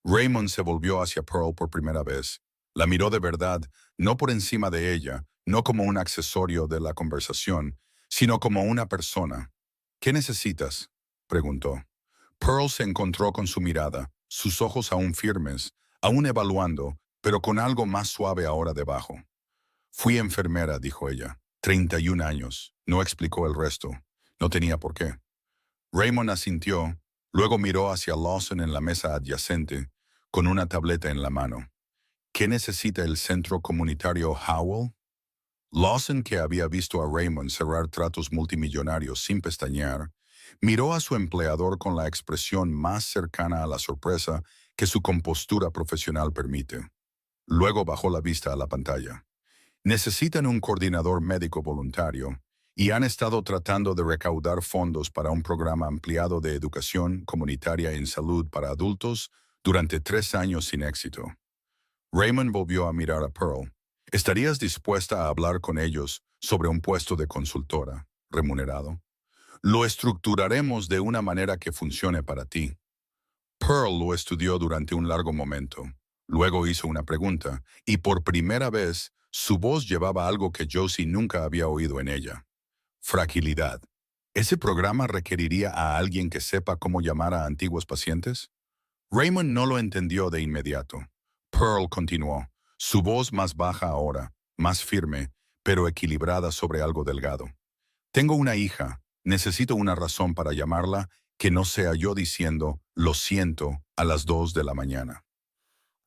Raymond se volvió hacia Pearl por primera vez. La miró de verdad, no por encima de ella, no como un accesorio de la conversación, sino como una persona. ¿Qué necesitas?, preguntó. Pearl se encontró con su mirada, sus ojos aún firmes, aún evaluando, pero con algo más suave ahora debajo. Fui enfermera, dijo ella. 31 años. No explicó el resto. No tenía por qué. Raymond asintió, luego miró hacia Lawson en la mesa adyacente, con una tableta en la mano. ¿Qué necesita el centro comunitario Howell? Lawson, que había visto a Raymond cerrar tratos multimillonarios sin pestañear, miró a su empleador con la expresión más cercana a la sorpresa que su compostura profesional permite. Luego bajó la vista a la pantalla. Necesitan un coordinador médico voluntario y han estado tratando de recaudar fondos para un programa ampliado de educación comunitaria en salud para adultos durante 3 años sin éxito. Raymond volvió a mirar a Pearl. ¿Estarías dispuesta a hablar con ellos sobre un puesto de consultora, remunerado? Lo estructuraremos de una manera que funcione para ti. Pearl lo estudió durante un largo momento. Luego hizo una pregunta, y por primera vez, su voz llevaba algo que Josie nunca había oído en ella. Fragilidad. ¿Ese programa requeriría a alguien que sepa cómo llamar a antiguos pacientes? Raymond no lo entendió de inmediato. Pearl continuó, su voz más baja ahora, más firme, pero equilibrada sobre algo delgado. Tengo una hija, necesito una razón para llamarla que no sea yo diciendo, lo siento, a las 2 de la mañana.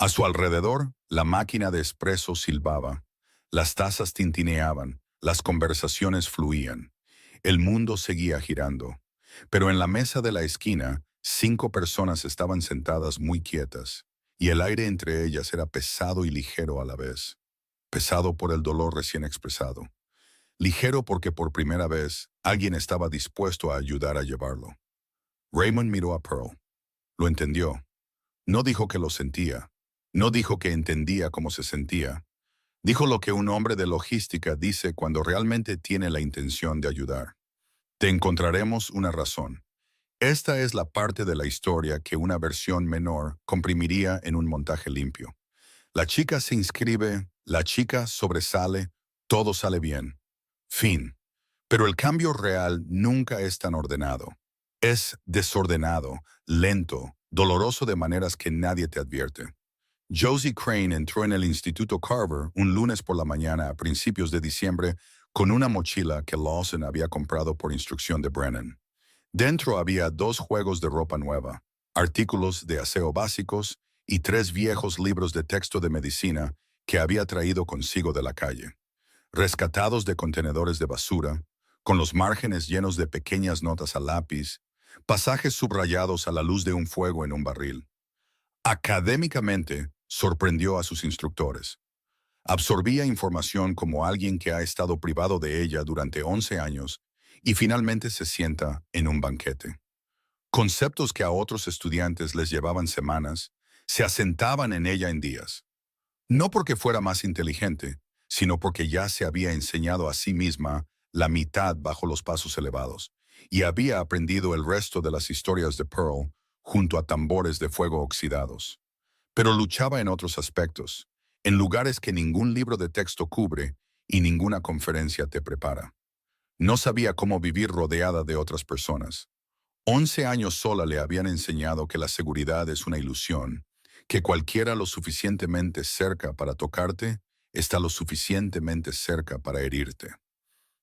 A su alrededor, la máquina de espresso silbaba, las tazas tintineaban, las conversaciones fluían. El mundo seguía girando. Pero en la mesa de la esquina, 5 personas estaban sentadas muy quietas, y el aire entre ellas era pesado y ligero a la vez. Pesado por el dolor recién expresado. Ligero porque por primera vez alguien estaba dispuesto a ayudar a llevarlo. Raymond miró a Pearl. Lo entendió. No dijo que lo sentía. No dijo que entendía cómo se sentía. Dijo lo que un hombre de logística dice cuando realmente tiene la intención de ayudar. Te encontraremos una razón. Esta es la parte de la historia que una versión menor comprimiría en un montaje limpio. La chica se inscribe, la chica sobresale, todo sale bien. Fin. Pero el cambio real nunca es tan ordenado. Es desordenado, lento, doloroso de maneras que nadie te advierte. Josie Crane entró en el Instituto Carver un lunes por la mañana a principios de diciembre con una mochila que Lawson había comprado por instrucción de Brennan. Dentro había 2 juegos de ropa nueva, artículos de aseo básicos y 3 viejos libros de texto de medicina que había traído consigo de la calle, rescatados de contenedores de basura, con los márgenes llenos de pequeñas notas a lápiz, pasajes subrayados a la luz de un fuego en un barril. Académicamente, sorprendió a sus instructores. Absorbía información como alguien que ha estado privado de ella durante 11 años y finalmente se sienta en un banquete. Conceptos que a otros estudiantes les llevaban semanas, se asentaban en ella en días. No porque fuera más inteligente, sino porque ya se había enseñado a sí misma la mitad bajo los pasos elevados, y había aprendido el resto de las historias de Pearl junto a tambores de fuego oxidados. Pero luchaba en otros aspectos, en lugares que ningún libro de texto cubre y ninguna conferencia te prepara. No sabía cómo vivir rodeada de otras personas. 11 años sola le habían enseñado que la seguridad es una ilusión, que cualquiera lo suficientemente cerca para tocarte está lo suficientemente cerca para herirte,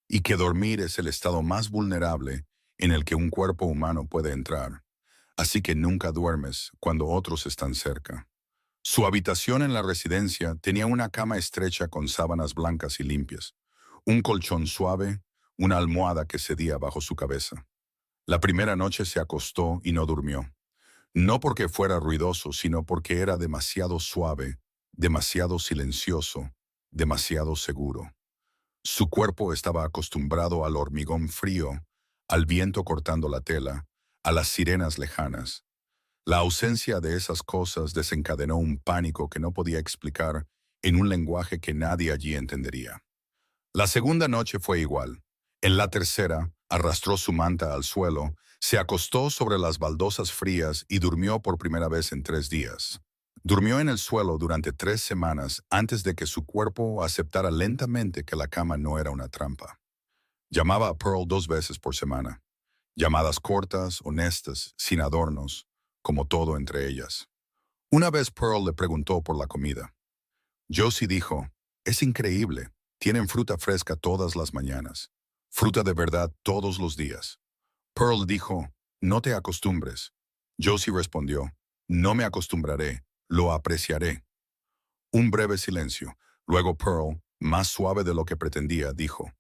y que dormir es el estado más vulnerable en el que un cuerpo humano puede entrar, así que nunca duermes cuando otros están cerca. Su habitación en la residencia tenía una cama estrecha con sábanas blancas y limpias, un colchón suave, una almohada que cedía bajo su cabeza. La primera noche se acostó y no durmió. No porque fuera ruidoso, sino porque era demasiado suave, demasiado silencioso, demasiado seguro. Su cuerpo estaba acostumbrado al hormigón frío, al viento cortando la tela, a las sirenas lejanas. La ausencia de esas cosas desencadenó un pánico que no podía explicar en un lenguaje que nadie allí entendería. La segunda noche fue igual. En la tercera, arrastró su manta al suelo, se acostó sobre las baldosas frías y durmió por primera vez en 3 días. Durmió en el suelo durante 3 semanas antes de que su cuerpo aceptara lentamente que la cama no era una trampa. Llamaba a Pearl 2 veces por semana. Llamadas cortas, honestas, sin adornos, como todo entre ellas. Una vez Pearl le preguntó por la comida. Josie dijo, es increíble, tienen fruta fresca todas las mañanas. Fruta de verdad todos los días. Pearl dijo, No te acostumbres. Josie respondió, no me acostumbraré, lo apreciaré. Un breve silencio. Luego Pearl, más suave de lo que pretendía, dijo,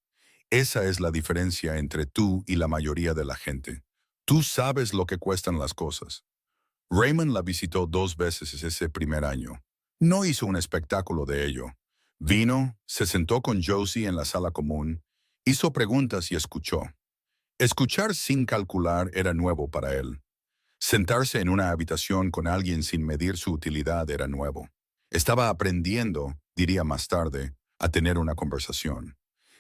esa es la diferencia entre tú y la mayoría de la gente. Tú sabes lo que cuestan las cosas. Raymond la visitó 2 veces ese primer año. No hizo un espectáculo de ello. Vino, se sentó con Josie en la sala común, hizo preguntas y escuchó. Escuchar sin calcular era nuevo para él. Sentarse en una habitación con alguien sin medir su utilidad era nuevo. Estaba aprendiendo, diría más tarde, a tener una conversación.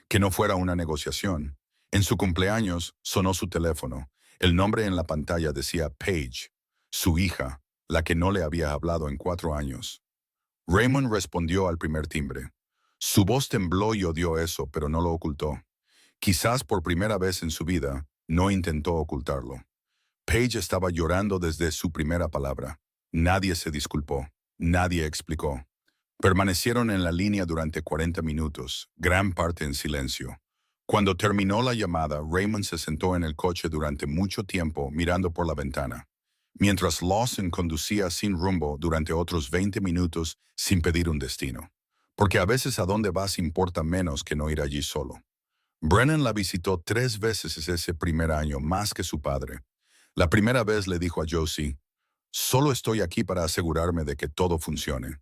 Que no fuera una negociación. En su cumpleaños sonó su teléfono. El nombre en la pantalla decía Paige, su hija, la que no le había hablado en 4 años. Raymond respondió al primer timbre. Su voz tembló y odió eso, pero no lo ocultó. Quizás por primera vez en su vida, no intentó ocultarlo. Paige estaba llorando desde su primera palabra. Nadie se disculpó. Nadie explicó. Permanecieron en la línea durante 40 minutos, gran parte en silencio. Cuando terminó la llamada, Raymond se sentó en el coche durante mucho tiempo mirando por la ventana, mientras Lawson conducía sin rumbo durante otros 20 minutos sin pedir un destino. Porque a veces a dónde vas importa menos que no ir allí solo. Brennan la visitó 3 veces ese primer año, más que su padre. La primera vez le dijo a Josie, solo estoy aquí para asegurarme de que todo funcione.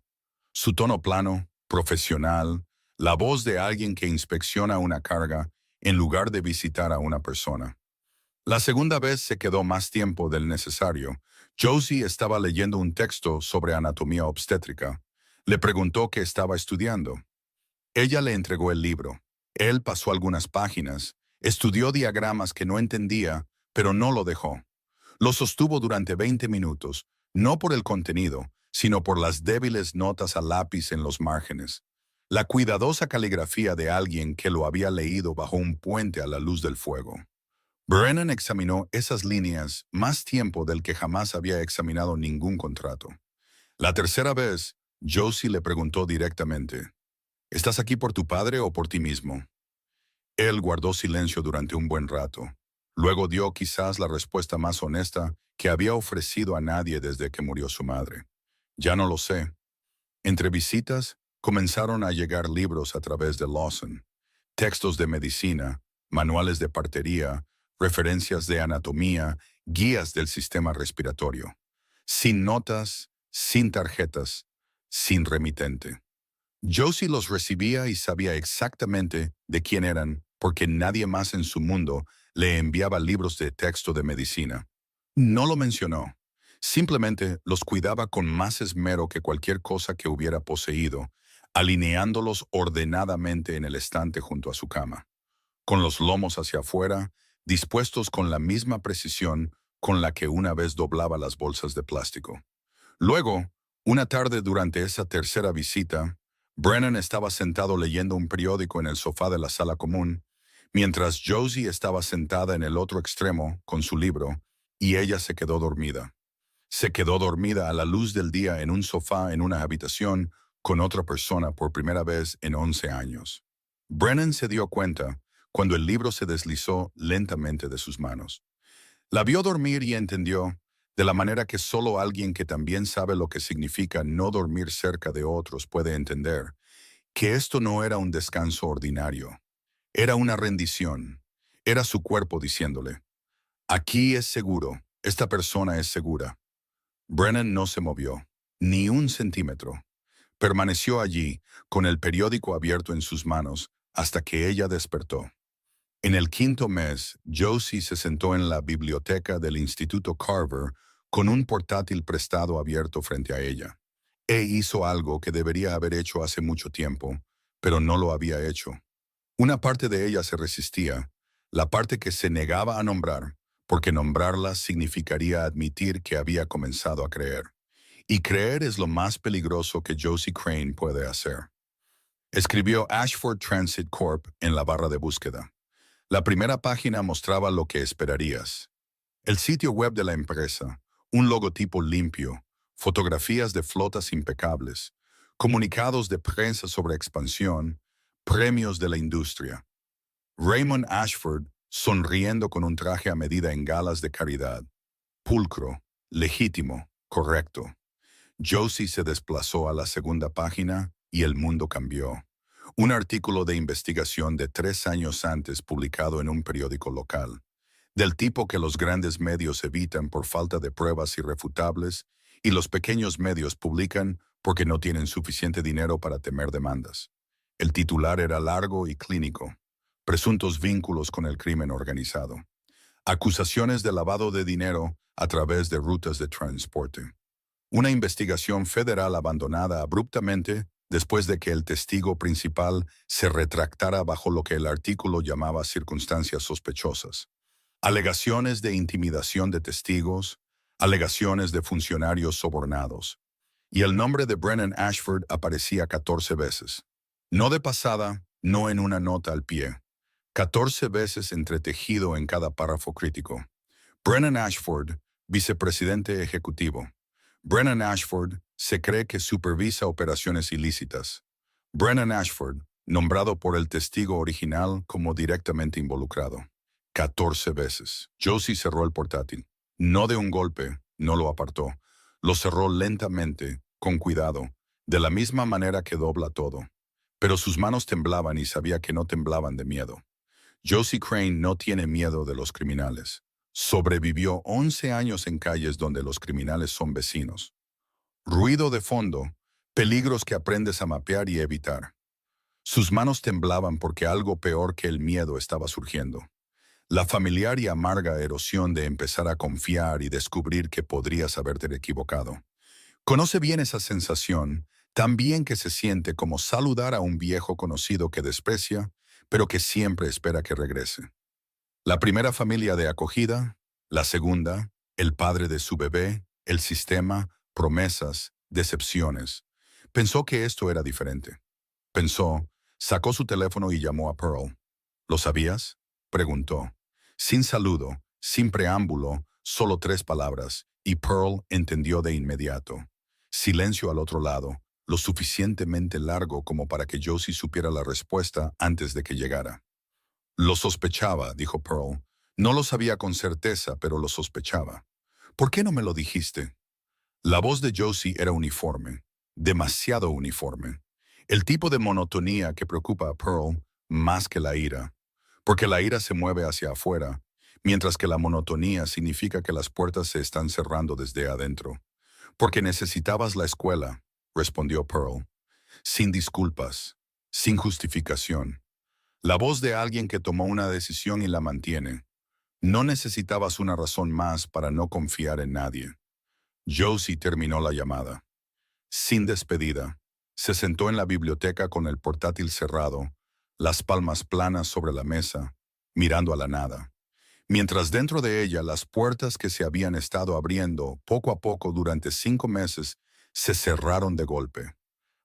Su tono plano, profesional, la voz de alguien que inspecciona una carga en lugar de visitar a una persona. La segunda vez se quedó más tiempo del necesario. Josie estaba leyendo un texto sobre anatomía obstétrica. Le preguntó qué estaba estudiando. Ella le entregó el libro. Él pasó algunas páginas, estudió diagramas que no entendía, pero no lo dejó. Lo sostuvo durante 20 minutos, no por el contenido, sino por las débiles notas a lápiz en los márgenes. La cuidadosa caligrafía de alguien que lo había leído bajo un puente a la luz del fuego. Brennan examinó esas líneas más tiempo del que jamás había examinado ningún contrato. La tercera vez, Josie le preguntó directamente, ¿estás aquí por tu padre o por ti mismo? Él guardó silencio durante un buen rato. Luego dio quizás la respuesta más honesta que había ofrecido a nadie desde que murió su madre. Ya no lo sé. Entre visitas, comenzaron a llegar libros a través de Lawson, textos de medicina, manuales de partería, referencias de anatomía, guías del sistema respiratorio. Sin notas, sin tarjetas, sin remitente. Josie los recibía y sabía exactamente de quién eran, porque nadie más en su mundo le enviaba libros de texto de medicina. No lo mencionó. Simplemente los cuidaba con más esmero que cualquier cosa que hubiera poseído, alineándolos ordenadamente en el estante junto a su cama, con los lomos hacia afuera, dispuestos con la misma precisión con la que una vez doblaba las bolsas de plástico. Luego, una tarde durante esa tercera visita, Brennan estaba sentado leyendo un periódico en el sofá de la sala común, mientras Josie estaba sentada en el otro extremo con su libro, y ella se quedó dormida. Se quedó dormida a la luz del día en un sofá en una habitación con otra persona por primera vez en 11 años. Brennan se dio cuenta cuando el libro se deslizó lentamente de sus manos. La vio dormir y entendió, de la manera que solo alguien que también sabe lo que significa no dormir cerca de otros puede entender, que esto no era un descanso ordinario. Era una rendición. Era su cuerpo diciéndole, aquí es seguro, esta persona es segura. Brennan no se movió, ni un centímetro. Permaneció allí, con el periódico abierto en sus manos, hasta que ella despertó. En el quinto mes, Josie se sentó en la biblioteca del Instituto Carver con un portátil prestado abierto frente a ella. Hizo algo que debería haber hecho hace mucho tiempo, pero no lo había hecho. Una parte de ella se resistía, la parte que se negaba a nombrar, porque nombrarla significaría admitir que había comenzado a creer. Y creer es lo más peligroso que Josie Crane puede hacer. Escribió Ashford Transit Corp en la barra de búsqueda. La primera página mostraba lo que esperarías. El sitio web de la empresa, un logotipo limpio, fotografías de flotas impecables, comunicados de prensa sobre expansión, premios de la industria. Raymond Ashford, sonriendo con un traje a medida en galas de caridad. Pulcro, legítimo, correcto. Josie se desplazó a la segunda página y el mundo cambió. Un artículo de investigación de 3 años antes publicado en un periódico local, del tipo que los grandes medios evitan por falta de pruebas irrefutables y los pequeños medios publican porque no tienen suficiente dinero para temer demandas. El titular era largo y clínico. Presuntos vínculos con el crimen organizado. Acusaciones de lavado de dinero a través de rutas de transporte. Una investigación federal abandonada abruptamente después de que el testigo principal se retractara bajo lo que el artículo llamaba circunstancias sospechosas. Alegaciones de intimidación de testigos, alegaciones de funcionarios sobornados. Y el nombre de Brennan Ashford aparecía 14 veces. No de pasada, no en una nota al pie. 14 veces entretejido en cada párrafo crítico. Brennan Ashford, vicepresidente ejecutivo. Brennan Ashford se cree que supervisa operaciones ilícitas. Brennan Ashford, nombrado por el testigo original como directamente involucrado. 14 veces. Josie cerró el portátil. No de un golpe, no lo apartó. Lo cerró lentamente, con cuidado, de la misma manera que dobla todo. Pero sus manos temblaban y sabía que no temblaban de miedo. Josie Crane no tiene miedo de los criminales. Sobrevivió 11 años en calles donde los criminales son vecinos. Ruido de fondo, peligros que aprendes a mapear y evitar. Sus manos temblaban porque algo peor que el miedo estaba surgiendo. La familiar y amarga erosión de empezar a confiar y descubrir que podrías haberte equivocado. Conoce bien esa sensación, tan bien que se siente como saludar a un viejo conocido que desprecia, pero que siempre espera que regrese. La primera familia de acogida, la segunda, el padre de su bebé, el sistema, promesas, decepciones. Pensó que esto era diferente. Pensó, sacó su teléfono y llamó a Pearl. ¿Lo sabías?, preguntó. Sin saludo, sin preámbulo, solo 3 palabras, y Pearl entendió de inmediato. Silencio al otro lado, lo suficientemente largo como para que Josie supiera la respuesta antes de que llegara. Lo sospechaba, dijo Pearl. No lo sabía con certeza, pero lo sospechaba. ¿Por qué no me lo dijiste? La voz de Josie era uniforme, demasiado uniforme. El tipo de monotonía que preocupa a Pearl más que la ira, porque la ira se mueve hacia afuera, mientras que la monotonía significa que las puertas se están cerrando desde adentro. Porque necesitabas la escuela, respondió Pearl, sin disculpas, sin justificación. La voz de alguien que tomó una decisión y la mantiene. No necesitabas una razón más para no confiar en nadie. Josie terminó la llamada. Sin despedida, se sentó en la biblioteca con el portátil cerrado, las palmas planas sobre la mesa, mirando a la nada. Mientras dentro de ella las puertas que se habían estado abriendo poco a poco durante 5 meses se cerraron de golpe.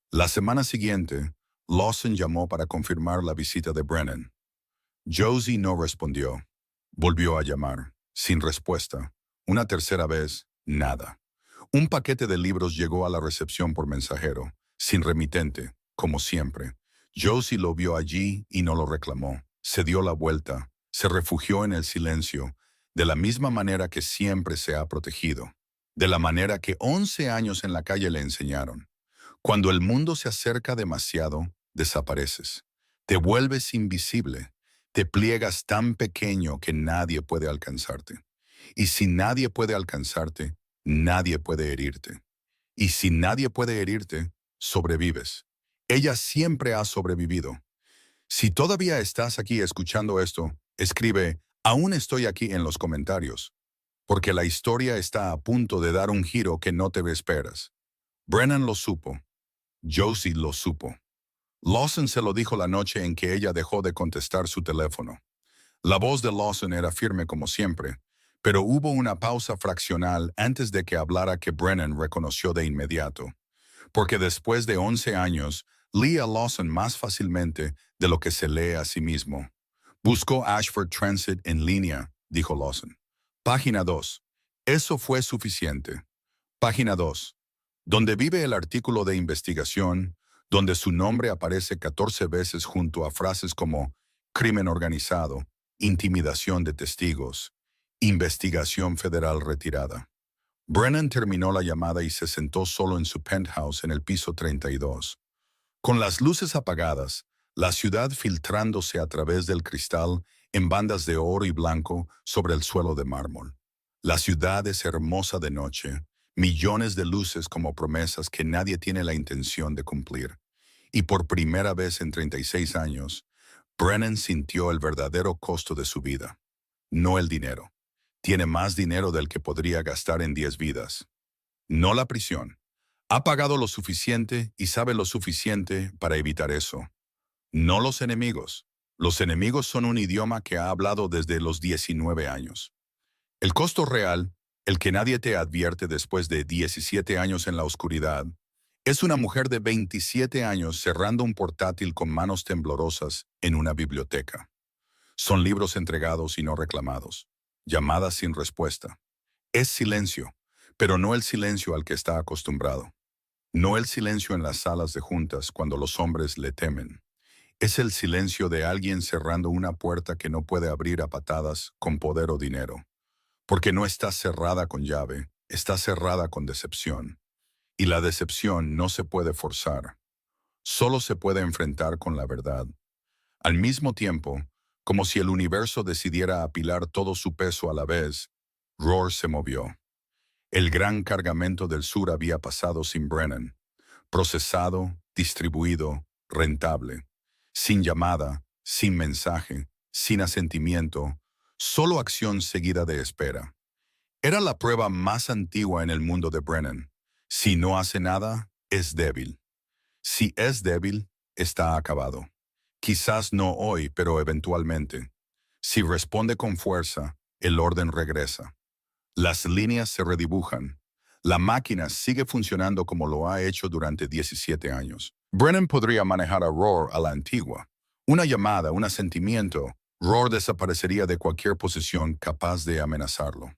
La semana siguiente, Lawson llamó para confirmar la visita de Brennan. Josie no respondió. Volvió a llamar, sin respuesta. Una tercera vez, nada. Un paquete de libros llegó a la recepción por mensajero, sin remitente, como siempre. Josie lo vio allí y no lo reclamó. Se dio la vuelta, se refugió en el silencio, de la misma manera que siempre se ha protegido, de la manera que 11 años en la calle le enseñaron. Cuando el mundo se acerca demasiado, desapareces. Te vuelves invisible. Te pliegas tan pequeño que nadie puede alcanzarte. Y si nadie puede alcanzarte, nadie puede herirte. Y si nadie puede herirte, sobrevives. Ella siempre ha sobrevivido. Si todavía estás aquí escuchando esto, escribe, aún estoy aquí en los comentarios, porque la historia está a punto de dar un giro que no te esperas. Brennan lo supo. Josie lo supo. Lawson se lo dijo la noche en que ella dejó de contestar su teléfono. La voz de Lawson era firme como siempre, pero hubo una pausa fraccional antes de que hablara que Brennan reconoció de inmediato. Porque después de 11 años, lee a Lawson más fácilmente de lo que se lee a sí mismo. Buscó Ashford Transit en línea, dijo Lawson. Página 2. Eso fue suficiente. Página 2. Donde vive el artículo de investigación, donde su nombre aparece 14 veces junto a frases como crimen organizado, intimidación de testigos, investigación federal retirada. Brennan terminó la llamada y se sentó solo en su penthouse en el piso 32. Con las luces apagadas, la ciudad filtrándose a través del cristal en bandas de oro y blanco sobre el suelo de mármol. La ciudad es hermosa de noche, millones de luces como promesas que nadie tiene la intención de cumplir. Y por primera vez en 36 años, Brennan sintió el verdadero costo de su vida, no el dinero. Tiene más dinero del que podría gastar en 10 vidas. No la prisión. Ha pagado lo suficiente y sabe lo suficiente para evitar eso. No los enemigos. Los enemigos son un idioma que ha hablado desde los 19 años. El costo real, el que nadie te advierte después de 17 años en la oscuridad, es una mujer de 27 años cerrando un portátil con manos temblorosas en una biblioteca. Son libros entregados y no reclamados. Llamadas sin respuesta. Es silencio, pero no el silencio al que está acostumbrado. No el silencio en las salas de juntas cuando los hombres le temen. Es el silencio de alguien cerrando una puerta que no puede abrir a patadas con poder o dinero. Porque no está cerrada con llave, está cerrada con decepción. Y la decepción no se puede forzar. Solo se puede enfrentar con la verdad. Al mismo tiempo, como si el universo decidiera apilar todo su peso a la vez, Roar se movió. El gran cargamento del sur había pasado sin Brennan. Procesado, distribuido, rentable. Sin llamada, sin mensaje, sin asentimiento, solo acción seguida de espera. Era la prueba más antigua en el mundo de Brennan. Si no hace nada, es débil. Si es débil, está acabado. Quizás no hoy, pero eventualmente. Si responde con fuerza, el orden regresa. Las líneas se redibujan. La máquina sigue funcionando como lo ha hecho durante 17 años. Brennan podría manejar a Roar a la antigua. Una llamada, un asentimiento, Roar desaparecería de cualquier posición capaz de amenazarlo.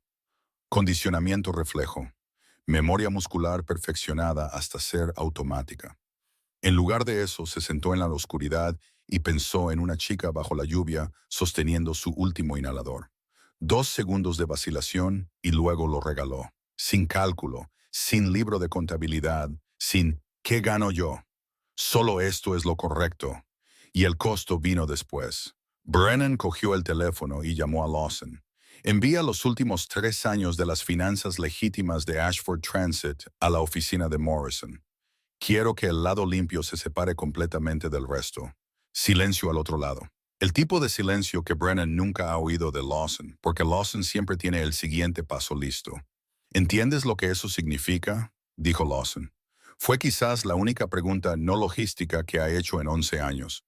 Condicionamiento reflejo. Memoria muscular perfeccionada hasta ser automática. En lugar de eso, se sentó en la oscuridad y pensó en una chica bajo la lluvia sosteniendo su último inhalador. 2 segundos de vacilación y luego lo regaló. Sin cálculo, sin libro de contabilidad, sin ¿qué gano yo? Solo esto es lo correcto. Y el costo vino después. Brennan cogió el teléfono y llamó a Lawson. Envía los últimos 3 años de las finanzas legítimas de Ashford Transit a la oficina de Morrison. Quiero que el lado limpio se separe completamente del resto. Silencio al otro lado. El tipo de silencio que Brennan nunca ha oído de Lawson, porque Lawson siempre tiene el siguiente paso listo. ¿Entiendes lo que eso significa?, dijo Lawson. Fue quizás la única pregunta no logística que ha hecho en 11 años.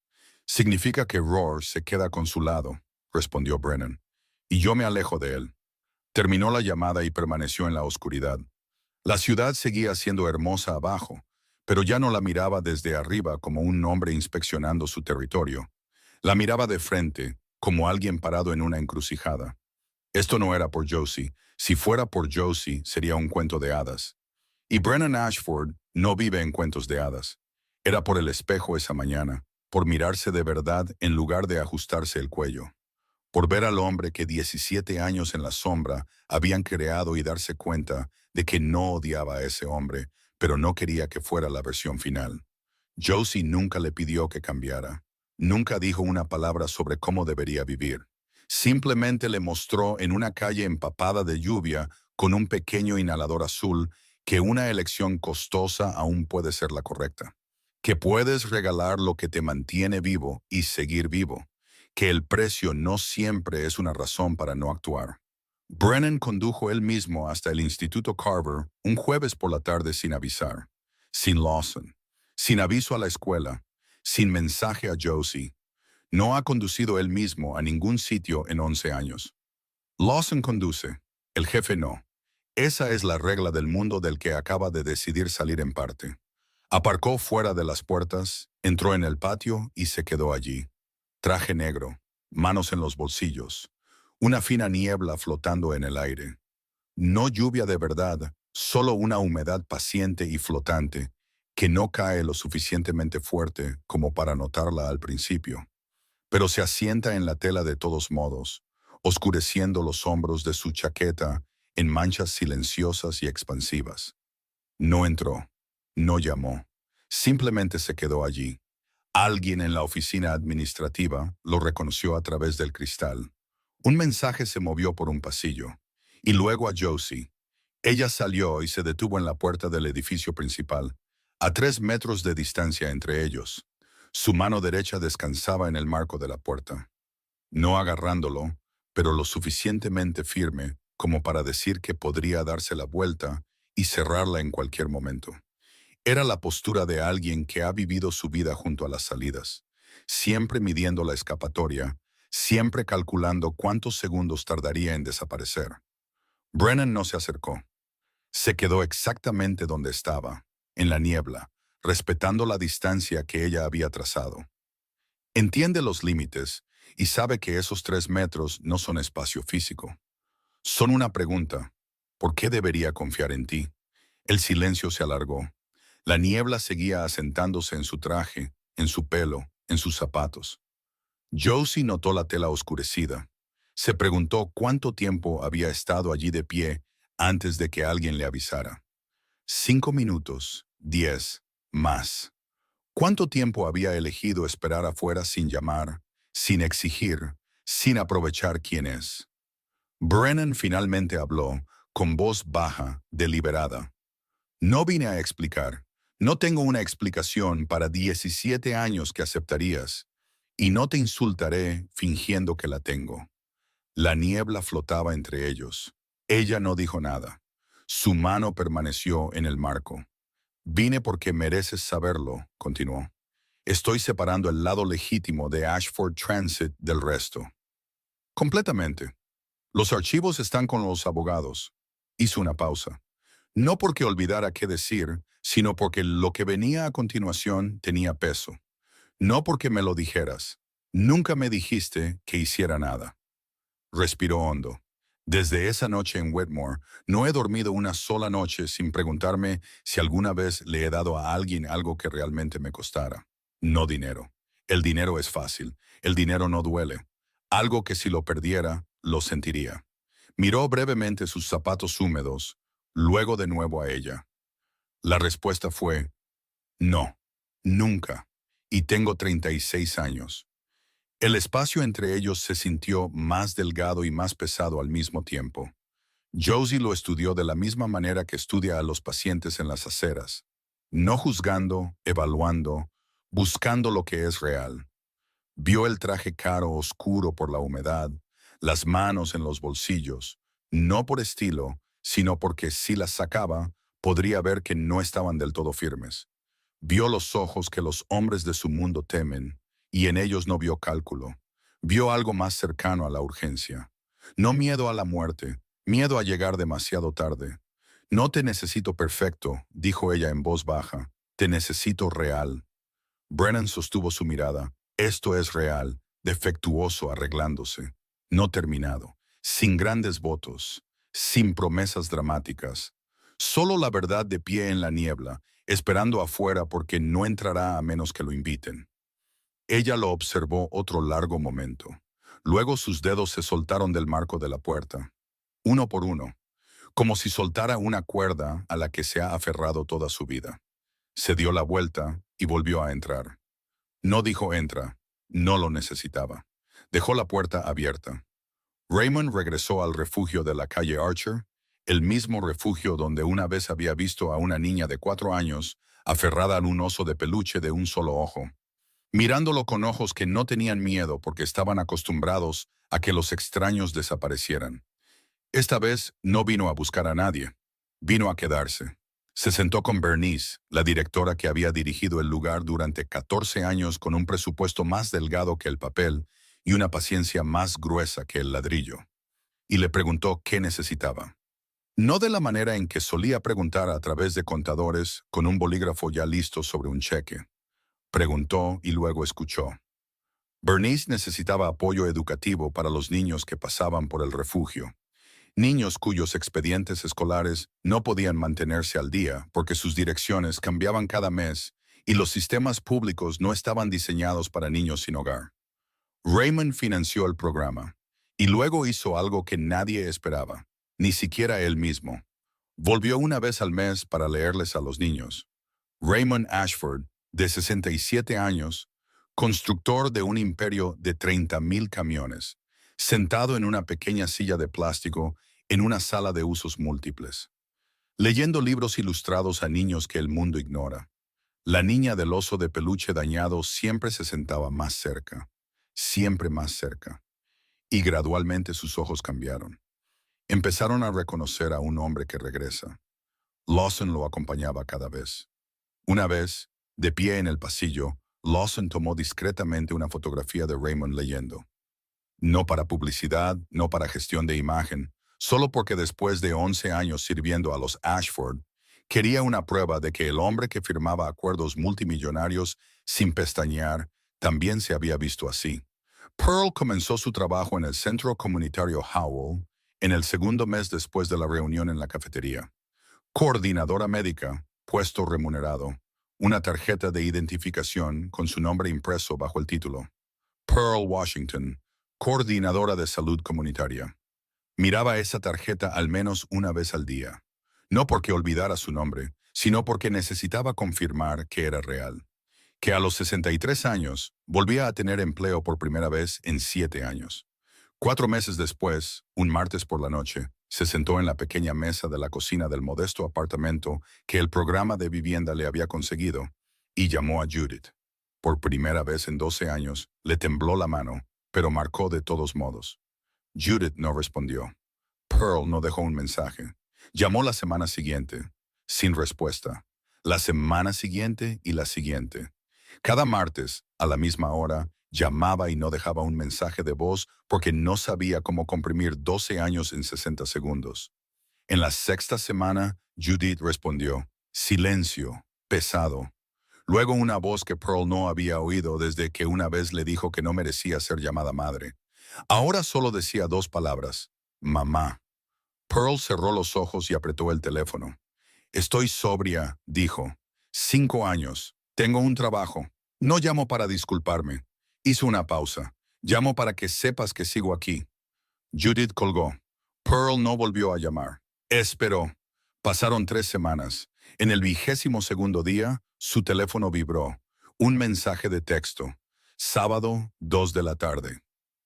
Significa que Roar se queda con su lado, respondió Brennan. Y yo me alejo de él. Terminó la llamada y permaneció en la oscuridad. La ciudad seguía siendo hermosa abajo, pero ya no la miraba desde arriba como un hombre inspeccionando su territorio. La miraba de frente, como alguien parado en una encrucijada. Esto no era por Josie. Si fuera por Josie, sería un cuento de hadas. Y Brennan Ashford no vive en cuentos de hadas. Era por el espejo esa mañana, por mirarse de verdad en lugar de ajustarse el cuello. Por ver al hombre que 17 años en la sombra habían creado y darse cuenta de que no odiaba a ese hombre, pero no quería que fuera la versión final. Josie nunca le pidió que cambiara. Nunca dijo una palabra sobre cómo debería vivir. Simplemente le mostró en una calle empapada de lluvia con un pequeño inhalador azul que una elección costosa aún puede ser la correcta. Que puedes regalar lo que te mantiene vivo y seguir vivo. Que el precio no siempre es una razón para no actuar. Brennan condujo él mismo hasta el Instituto Carver un jueves por la tarde sin avisar. Sin Lawson. Sin aviso a la escuela. Sin mensaje a Josie. No ha conducido él mismo a ningún sitio en 11 años. Lawson conduce, el jefe no. Esa es la regla del mundo del que acaba de decidir salir en parte. Aparcó fuera de las puertas, entró en el patio y se quedó allí. Traje negro, manos en los bolsillos, una fina niebla flotando en el aire. No lluvia de verdad, solo una humedad paciente y flotante, que no cae lo suficientemente fuerte como para notarla al principio. pero se asienta en la tela de todos modos, oscureciendo los hombros de su chaqueta en manchas silenciosas y expansivas. No entró, no llamó, simplemente se quedó allí. Alguien en la oficina administrativa lo reconoció a través del cristal. Un mensaje se movió por un pasillo, y luego a Josie. Ella salió y se detuvo en la puerta del edificio principal, a 3 metros de distancia entre ellos. Su mano derecha descansaba en el marco de la puerta, no agarrándolo, pero lo suficientemente firme como para decir que podría darse la vuelta y cerrarla en cualquier momento. Era la postura de alguien que ha vivido su vida junto a las salidas, siempre midiendo la escapatoria, siempre calculando cuántos segundos tardaría en desaparecer. Brennan no se acercó. Se quedó exactamente donde estaba, en la niebla, respetando la distancia que ella había trazado. Entiende los límites y sabe que esos 3 metros no son espacio físico. Son una pregunta. ¿Por qué debería confiar en ti? El silencio se alargó. La niebla seguía asentándose en su traje, en su pelo, en sus zapatos. Josie notó la tela oscurecida. Se preguntó cuánto tiempo había estado allí de pie antes de que alguien le avisara. 5 minutos, 10, más. ¿Cuánto tiempo había elegido esperar afuera sin llamar, sin exigir, sin aprovechar quién es? Brennan finalmente habló, con voz baja, deliberada. No vine a explicar. No tengo una explicación para 17 años que aceptarías, y no te insultaré fingiendo que la tengo. La niebla flotaba entre ellos. Ella no dijo nada. Su mano permaneció en el marco. Vine porque mereces saberlo, continuó. Estoy separando el lado legítimo de Ashford Transit del resto. Completamente. Los archivos están con los abogados. Hizo una pausa. No porque olvidara qué decir, sino porque lo que venía a continuación tenía peso. No porque me lo dijeras. Nunca me dijiste que hiciera nada. Respiró hondo. Desde esa noche en Wetmore, no he dormido una sola noche sin preguntarme si alguna vez le he dado a alguien algo que realmente me costara. No dinero. El dinero es fácil. El dinero no duele. Algo que si lo perdiera, lo sentiría. Miró brevemente sus zapatos húmedos, luego de nuevo a ella. La respuesta fue, no, nunca, y tengo 36 años. El espacio entre ellos se sintió más delgado y más pesado al mismo tiempo. Josie lo estudió de la misma manera que estudia a los pacientes en las aceras, no juzgando, evaluando, buscando lo que es real. Vio el traje caro oscuro por la humedad, las manos en los bolsillos, no por estilo, sino porque si las sacaba, podría ver que no estaban del todo firmes. Vio los ojos que los hombres de su mundo temen, y en ellos no vio cálculo. Vio algo más cercano a la urgencia. No miedo a la muerte, miedo a llegar demasiado tarde. No te necesito perfecto, dijo ella en voz baja. Te necesito real. Brennan sostuvo su mirada. Esto es real, defectuoso arreglándose, no terminado, sin grandes votos, sin promesas dramáticas. Solo la verdad de pie en la niebla, esperando afuera porque no entrará a menos que lo inviten. Ella lo observó otro largo momento. Luego sus dedos se soltaron del marco de la puerta, uno por uno, como si soltara una cuerda a la que se ha aferrado toda su vida. Se dio la vuelta y volvió a entrar. No dijo entra, no lo necesitaba. Dejó la puerta abierta. Raymond regresó al refugio de la calle Archer, el mismo refugio donde una vez había visto a una niña de 4 años aferrada a un oso de peluche de un solo ojo, mirándolo con ojos que no tenían miedo porque estaban acostumbrados a que los extraños desaparecieran. Esta vez no vino a buscar a nadie, vino a quedarse. Se sentó con Bernice, la directora que había dirigido el lugar durante 14 años con un presupuesto más delgado que el papel y una paciencia más gruesa que el ladrillo, y le preguntó qué necesitaba. No de la manera en que solía preguntar a través de contadores con un bolígrafo ya listo sobre un cheque. Preguntó y luego escuchó. Bernice necesitaba apoyo educativo para los niños que pasaban por el refugio. Niños cuyos expedientes escolares no podían mantenerse al día porque sus direcciones cambiaban cada mes y los sistemas públicos no estaban diseñados para niños sin hogar. Raymond financió el programa y luego hizo algo que nadie esperaba, ni siquiera él mismo. Volvió una vez al mes para leerles a los niños. Raymond Ashford, de 67 años, constructor de un imperio de 30,000 camiones, sentado en una pequeña silla de plástico en una sala de usos múltiples, leyendo libros ilustrados a niños que el mundo ignora. La niña del oso de peluche dañado siempre se sentaba más cerca, siempre más cerca, y gradualmente sus ojos cambiaron. Empezaron a reconocer a un hombre que regresa. Lawson lo acompañaba cada vez. Una vez, de pie en el pasillo, Lawson tomó discretamente una fotografía de Raymond leyendo. No para publicidad, no para gestión de imagen, solo porque después de 11 años sirviendo a los Ashford, quería una prueba de que el hombre que firmaba acuerdos multimillonarios sin pestañear también se había visto así. Pearl comenzó su trabajo en el Centro Comunitario Howell en el segundo mes después de la reunión en la cafetería. Coordinadora médica, puesto remunerado, una tarjeta de identificación con su nombre impreso bajo el título. Pearl Washington, coordinadora de salud comunitaria. Miraba esa tarjeta al menos una vez al día. No porque olvidara su nombre, sino porque necesitaba confirmar que era real. Que a los 63 años volvía a tener empleo por primera vez en 7 años. 4 meses después, un martes por la noche, se sentó en la pequeña mesa de la cocina del modesto apartamento que el programa de vivienda le había conseguido y llamó a Judith. Por primera vez en 12 años, le tembló la mano, pero marcó de todos modos. Judith no respondió. Pearl no dejó un mensaje. Llamó la semana siguiente, sin respuesta. La semana siguiente y la siguiente. Cada martes, a la misma hora, llamaba y no dejaba un mensaje de voz porque no sabía cómo comprimir 12 años en 60 segundos. En la sexta semana, Judith respondió, silencio, pesado. Luego una voz que Pearl no había oído desde que una vez le dijo que no merecía ser llamada madre. Ahora solo decía 2 palabras, mamá. Pearl cerró los ojos y apretó el teléfono. Estoy sobria, dijo. 5 años. Tengo un trabajo. No llamo para disculparme. Hizo una pausa. Llamo para que sepas que sigo aquí. Judith colgó. Pearl no volvió a llamar. Esperó. Pasaron 3 semanas. En el 22º día, su teléfono vibró. Un mensaje de texto. Sábado, 2 de la tarde.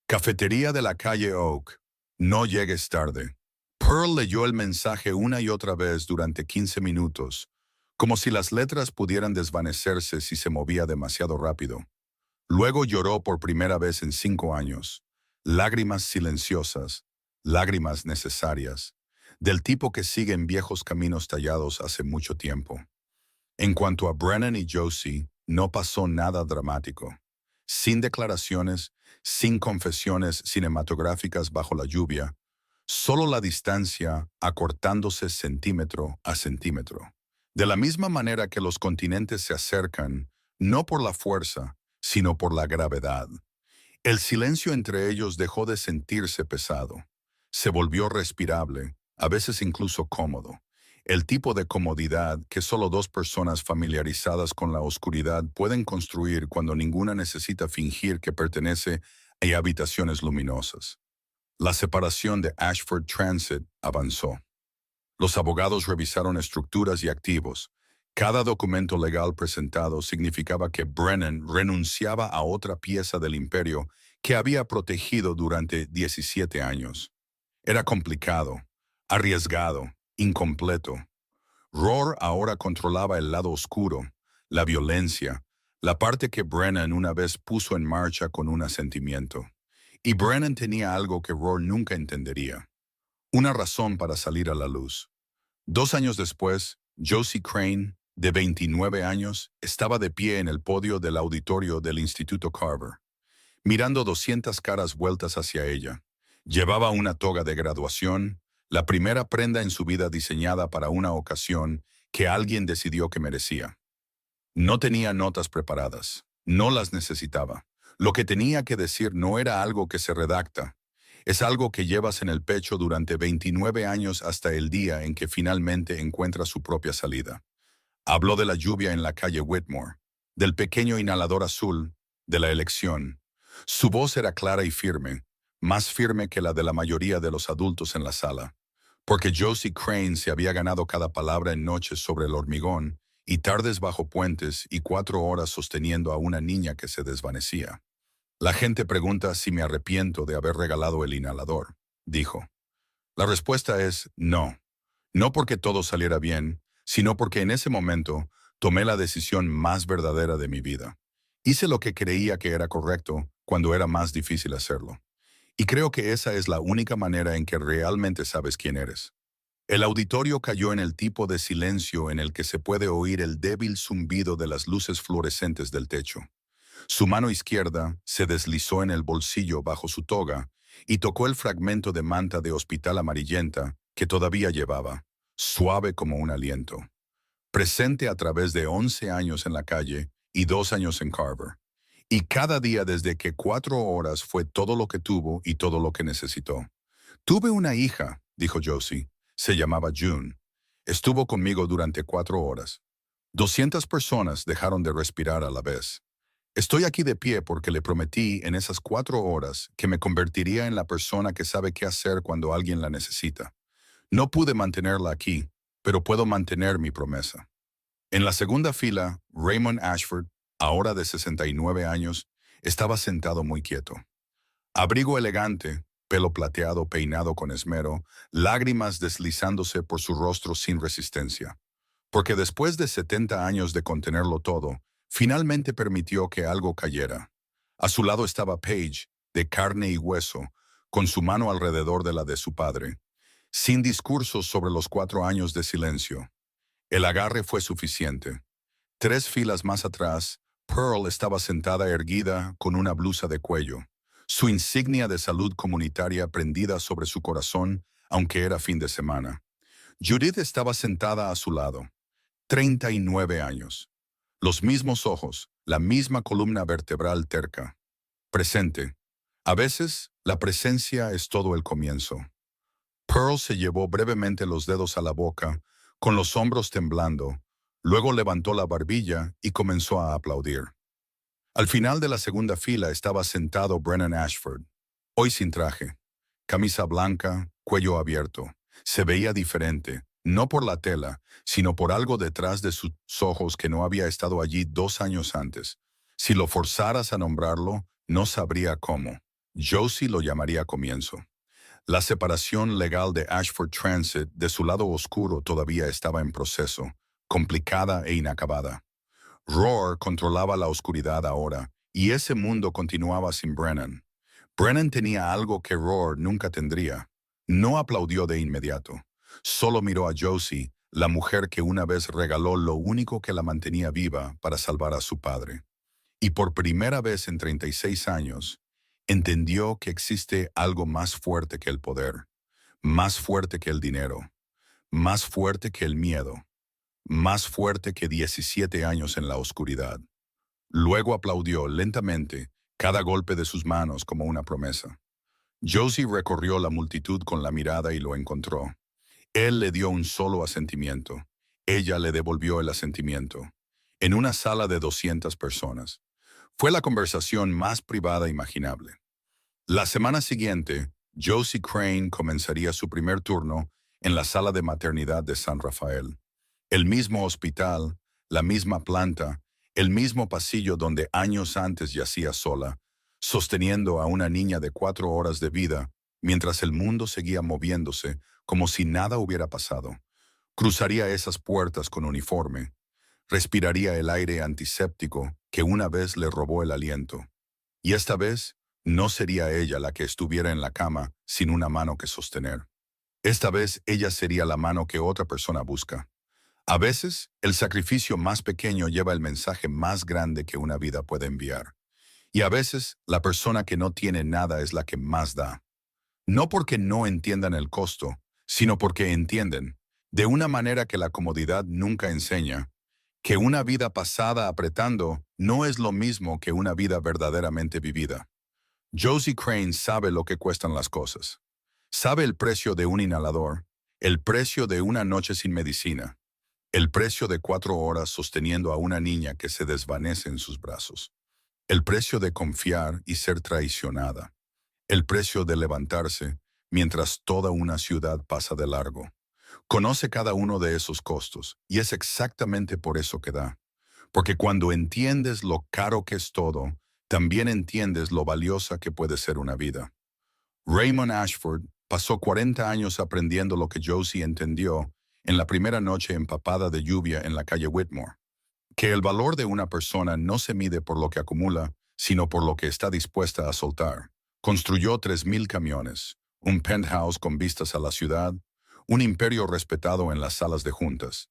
Cafetería de la calle Oak. No llegues tarde. Pearl leyó el mensaje una y otra vez durante 15 minutos, como si las letras pudieran desvanecerse si se movía demasiado rápido. Luego lloró por primera vez en 5 años. Lágrimas silenciosas, lágrimas necesarias, del tipo que sigue en viejos caminos tallados hace mucho tiempo. En cuanto a Brennan y Josie, no pasó nada dramático. Sin declaraciones, sin confesiones cinematográficas bajo la lluvia, solo la distancia acortándose centímetro a centímetro. De la misma manera que los continentes se acercan, no por la fuerza, sino por la gravedad. El silencio entre ellos dejó de sentirse pesado. Se volvió respirable, a veces incluso cómodo. El tipo de comodidad que solo 2 personas familiarizadas con la oscuridad pueden construir cuando ninguna necesita fingir que pertenece a habitaciones luminosas. La separación de Ashford Transit avanzó. Los abogados revisaron estructuras y activos. Cada documento legal presentado significaba que Brennan renunciaba a otra pieza del imperio que había protegido durante 17 años. Era complicado, arriesgado, incompleto. Rohr ahora controlaba el lado oscuro, la violencia, la parte que Brennan una vez puso en marcha con un asentimiento. Y Brennan tenía algo que Rohr nunca entendería. Una razón para salir a la luz. 2 años después, Josie Crane, de 29 años, estaba de pie en el podio del auditorio del Instituto Carver, mirando 200 caras vueltas hacia ella. Llevaba una toga de graduación, la primera prenda en su vida diseñada para una ocasión que alguien decidió que merecía. No tenía notas preparadas, no las necesitaba. Lo que tenía que decir no era algo que se redacta, es algo que llevas en el pecho durante 29 años hasta el día en que finalmente encuentra su propia salida. Habló de la lluvia en la calle Whitmore, del pequeño inhalador azul, de la elección. Su voz era clara y firme, más firme que la de la mayoría de los adultos en la sala, porque Josie Crane se había ganado cada palabra en noches sobre el hormigón y tardes bajo puentes y 4 horas sosteniendo a una niña que se desvanecía. La gente pregunta si me arrepiento de haber regalado el inhalador, dijo. La respuesta es no. No porque todo saliera bien, sino porque en ese momento tomé la decisión más verdadera de mi vida. Hice lo que creía que era correcto cuando era más difícil hacerlo. Y creo que esa es la única manera en que realmente sabes quién eres. El auditorio cayó en el tipo de silencio en el que se puede oír el débil zumbido de las luces fluorescentes del techo. Su mano izquierda se deslizó en el bolsillo bajo su toga y tocó el fragmento de manta de hospital amarillenta que todavía llevaba, suave como un aliento. Presente a través de 11 años en la calle y 2 años en Carver. Y cada día desde que 4 horas fue todo lo que tuvo y todo lo que necesitó. Tuve una hija, dijo Josie. Se llamaba June. Estuvo conmigo durante 4 horas. 200 personas dejaron de respirar a la vez. Estoy aquí de pie porque le prometí en esas 4 horas que me convertiría en la persona que sabe qué hacer cuando alguien la necesita. No pude mantenerla aquí, pero puedo mantener mi promesa. En la segunda fila, Raymond Ashford, ahora de 69 años, estaba sentado muy quieto. Abrigo elegante, pelo plateado peinado con esmero, lágrimas deslizándose por su rostro sin resistencia. Porque después de 70 años de contenerlo todo, finalmente permitió que algo cayera. A su lado estaba Paige, de carne y hueso, con su mano alrededor de la de su padre, sin discursos sobre los 4 años de silencio. El agarre fue suficiente. 3 filas más atrás, Pearl estaba sentada erguida con una blusa de cuello, su insignia de salud comunitaria prendida sobre su corazón, aunque era fin de semana. Judith estaba sentada a su lado, 39 años. Los mismos ojos, la misma columna vertebral terca. Presente. A veces, la presencia es todo el comienzo. Pearl se llevó brevemente los dedos a la boca, con los hombros temblando, luego levantó la barbilla y comenzó a aplaudir. Al final de la segunda fila estaba sentado Brennan Ashford, hoy sin traje, camisa blanca, cuello abierto. Se veía diferente, no por la tela, sino por algo detrás de sus ojos que no había estado allí 2 años antes. Si lo forzaras a nombrarlo, no sabría cómo. Josie lo llamaría comienzo. La separación legal de Ashford Transit de su lado oscuro todavía estaba en proceso, complicada e inacabada. Roar controlaba la oscuridad ahora, y ese mundo continuaba sin Brennan. Brennan tenía algo que Roar nunca tendría. No aplaudió de inmediato. Solo miró a Josie, la mujer que una vez regaló lo único que la mantenía viva para salvar a su padre. Y por primera vez en 36 años, entendió que existe algo más fuerte que el poder, más fuerte que el dinero, más fuerte que el miedo, más fuerte que 17 años en la oscuridad. Luego aplaudió lentamente cada golpe de sus manos como una promesa. Josie recorrió la multitud con la mirada y lo encontró. Él le dio un solo asentimiento. Ella le devolvió el asentimiento. En una sala de 200 personas. Fue la conversación más privada imaginable. La semana siguiente, Josie Crane comenzaría su primer turno en la sala de maternidad de San Rafael. El mismo hospital, la misma planta, el mismo pasillo donde años antes yacía sola, sosteniendo a una niña de 4 horas de vida, mientras el mundo seguía moviéndose como si nada hubiera pasado. Cruzaría esas puertas con uniforme. Respiraría el aire antiséptico que una vez le robó el aliento. Y esta vez, no sería ella la que estuviera en la cama sin una mano que sostener. Esta vez ella sería la mano que otra persona busca. A veces, el sacrificio más pequeño lleva el mensaje más grande que una vida puede enviar. Y a veces, la persona que no tiene nada es la que más da. No porque no entiendan el costo, sino porque entienden, de una manera que la comodidad nunca enseña, que una vida pasada apretando no es lo mismo que una vida verdaderamente vivida. Josie Crane sabe lo que cuestan las cosas. Sabe el precio de un inhalador, el precio de una noche sin medicina, el precio de 4 horas sosteniendo a una niña que se desvanece en sus brazos. El precio de confiar y ser traicionada. El precio de levantarse mientras toda una ciudad pasa de largo. Conoce cada uno de esos costos y es exactamente por eso que da. Porque cuando entiendes lo caro que es todo, también entiendes lo valiosa que puede ser una vida. Raymond Ashford pasó 40 años aprendiendo lo que Josie entendió en la primera noche empapada de lluvia en la calle Whitmore, que el valor de una persona no se mide por lo que acumula, sino por lo que está dispuesta a soltar. Construyó 3,000 camiones, un penthouse con vistas a la ciudad, un imperio respetado en las salas de juntas,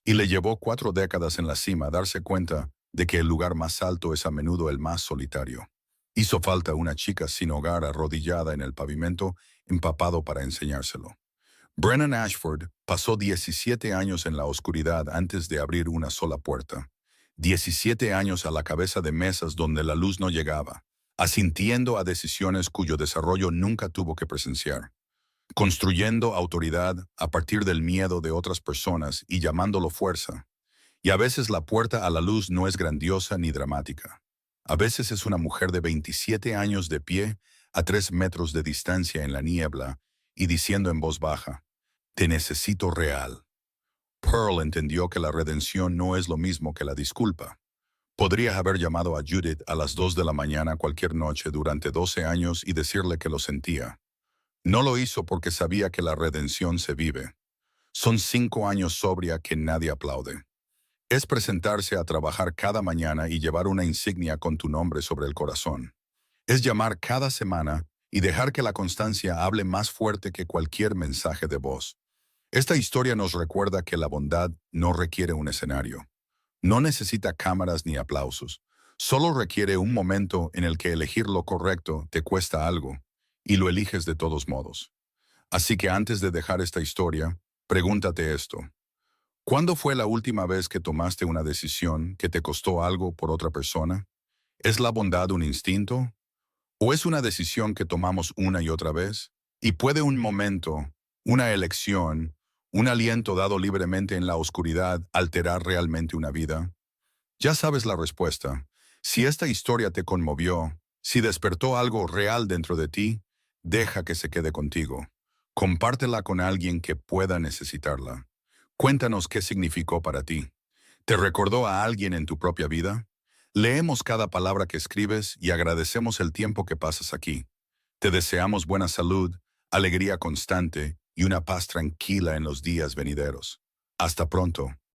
y le llevó 4 décadas en la cima darse cuenta de que el lugar más alto es a menudo el más solitario. Hizo falta una chica sin hogar arrodillada en el pavimento, empapado para enseñárselo. Brennan Ashford pasó 17 años en la oscuridad antes de abrir una sola puerta. 17 años a la cabeza de mesas donde la luz no llegaba, asintiendo a decisiones cuyo desarrollo nunca tuvo que presenciar, construyendo autoridad a partir del miedo de otras personas y llamándolo fuerza. Y a veces la puerta a la luz no es grandiosa ni dramática. A veces es una mujer de 27 años de pie a 3 metros de distancia en la niebla y diciendo en voz baja, «Te necesito real». Pearl entendió que la redención no es lo mismo que la disculpa. Podría haber llamado a Judith a las 2 de la mañana cualquier noche durante 12 años y decirle que lo sentía. No lo hizo porque sabía que la redención se vive. Son 5 años sobria que nadie aplaude. Es presentarse a trabajar cada mañana y llevar una insignia con tu nombre sobre el corazón. Es llamar cada semana y dejar que la constancia hable más fuerte que cualquier mensaje de voz. Esta historia nos recuerda que la bondad no requiere un escenario. No necesita cámaras ni aplausos. Solo requiere un momento en el que elegir lo correcto te cuesta algo, y lo eliges de todos modos. Así que antes de dejar esta historia, pregúntate esto. ¿Cuándo fue la última vez que tomaste una decisión que te costó algo por otra persona? ¿Es la bondad un instinto? ¿O es una decisión que tomamos una y otra vez? ¿Y puede un momento, una elección, un aliento dado libremente en la oscuridad alterar realmente una vida? Ya sabes la respuesta. Si esta historia te conmovió, si despertó algo real dentro de ti, deja que se quede contigo. Compártela con alguien que pueda necesitarla. Cuéntanos qué significó para ti. ¿Te recordó a alguien en tu propia vida? Leemos cada palabra que escribes y agradecemos el tiempo que pasas aquí. Te deseamos buena salud, alegría constante y una paz tranquila en los días venideros. Hasta pronto.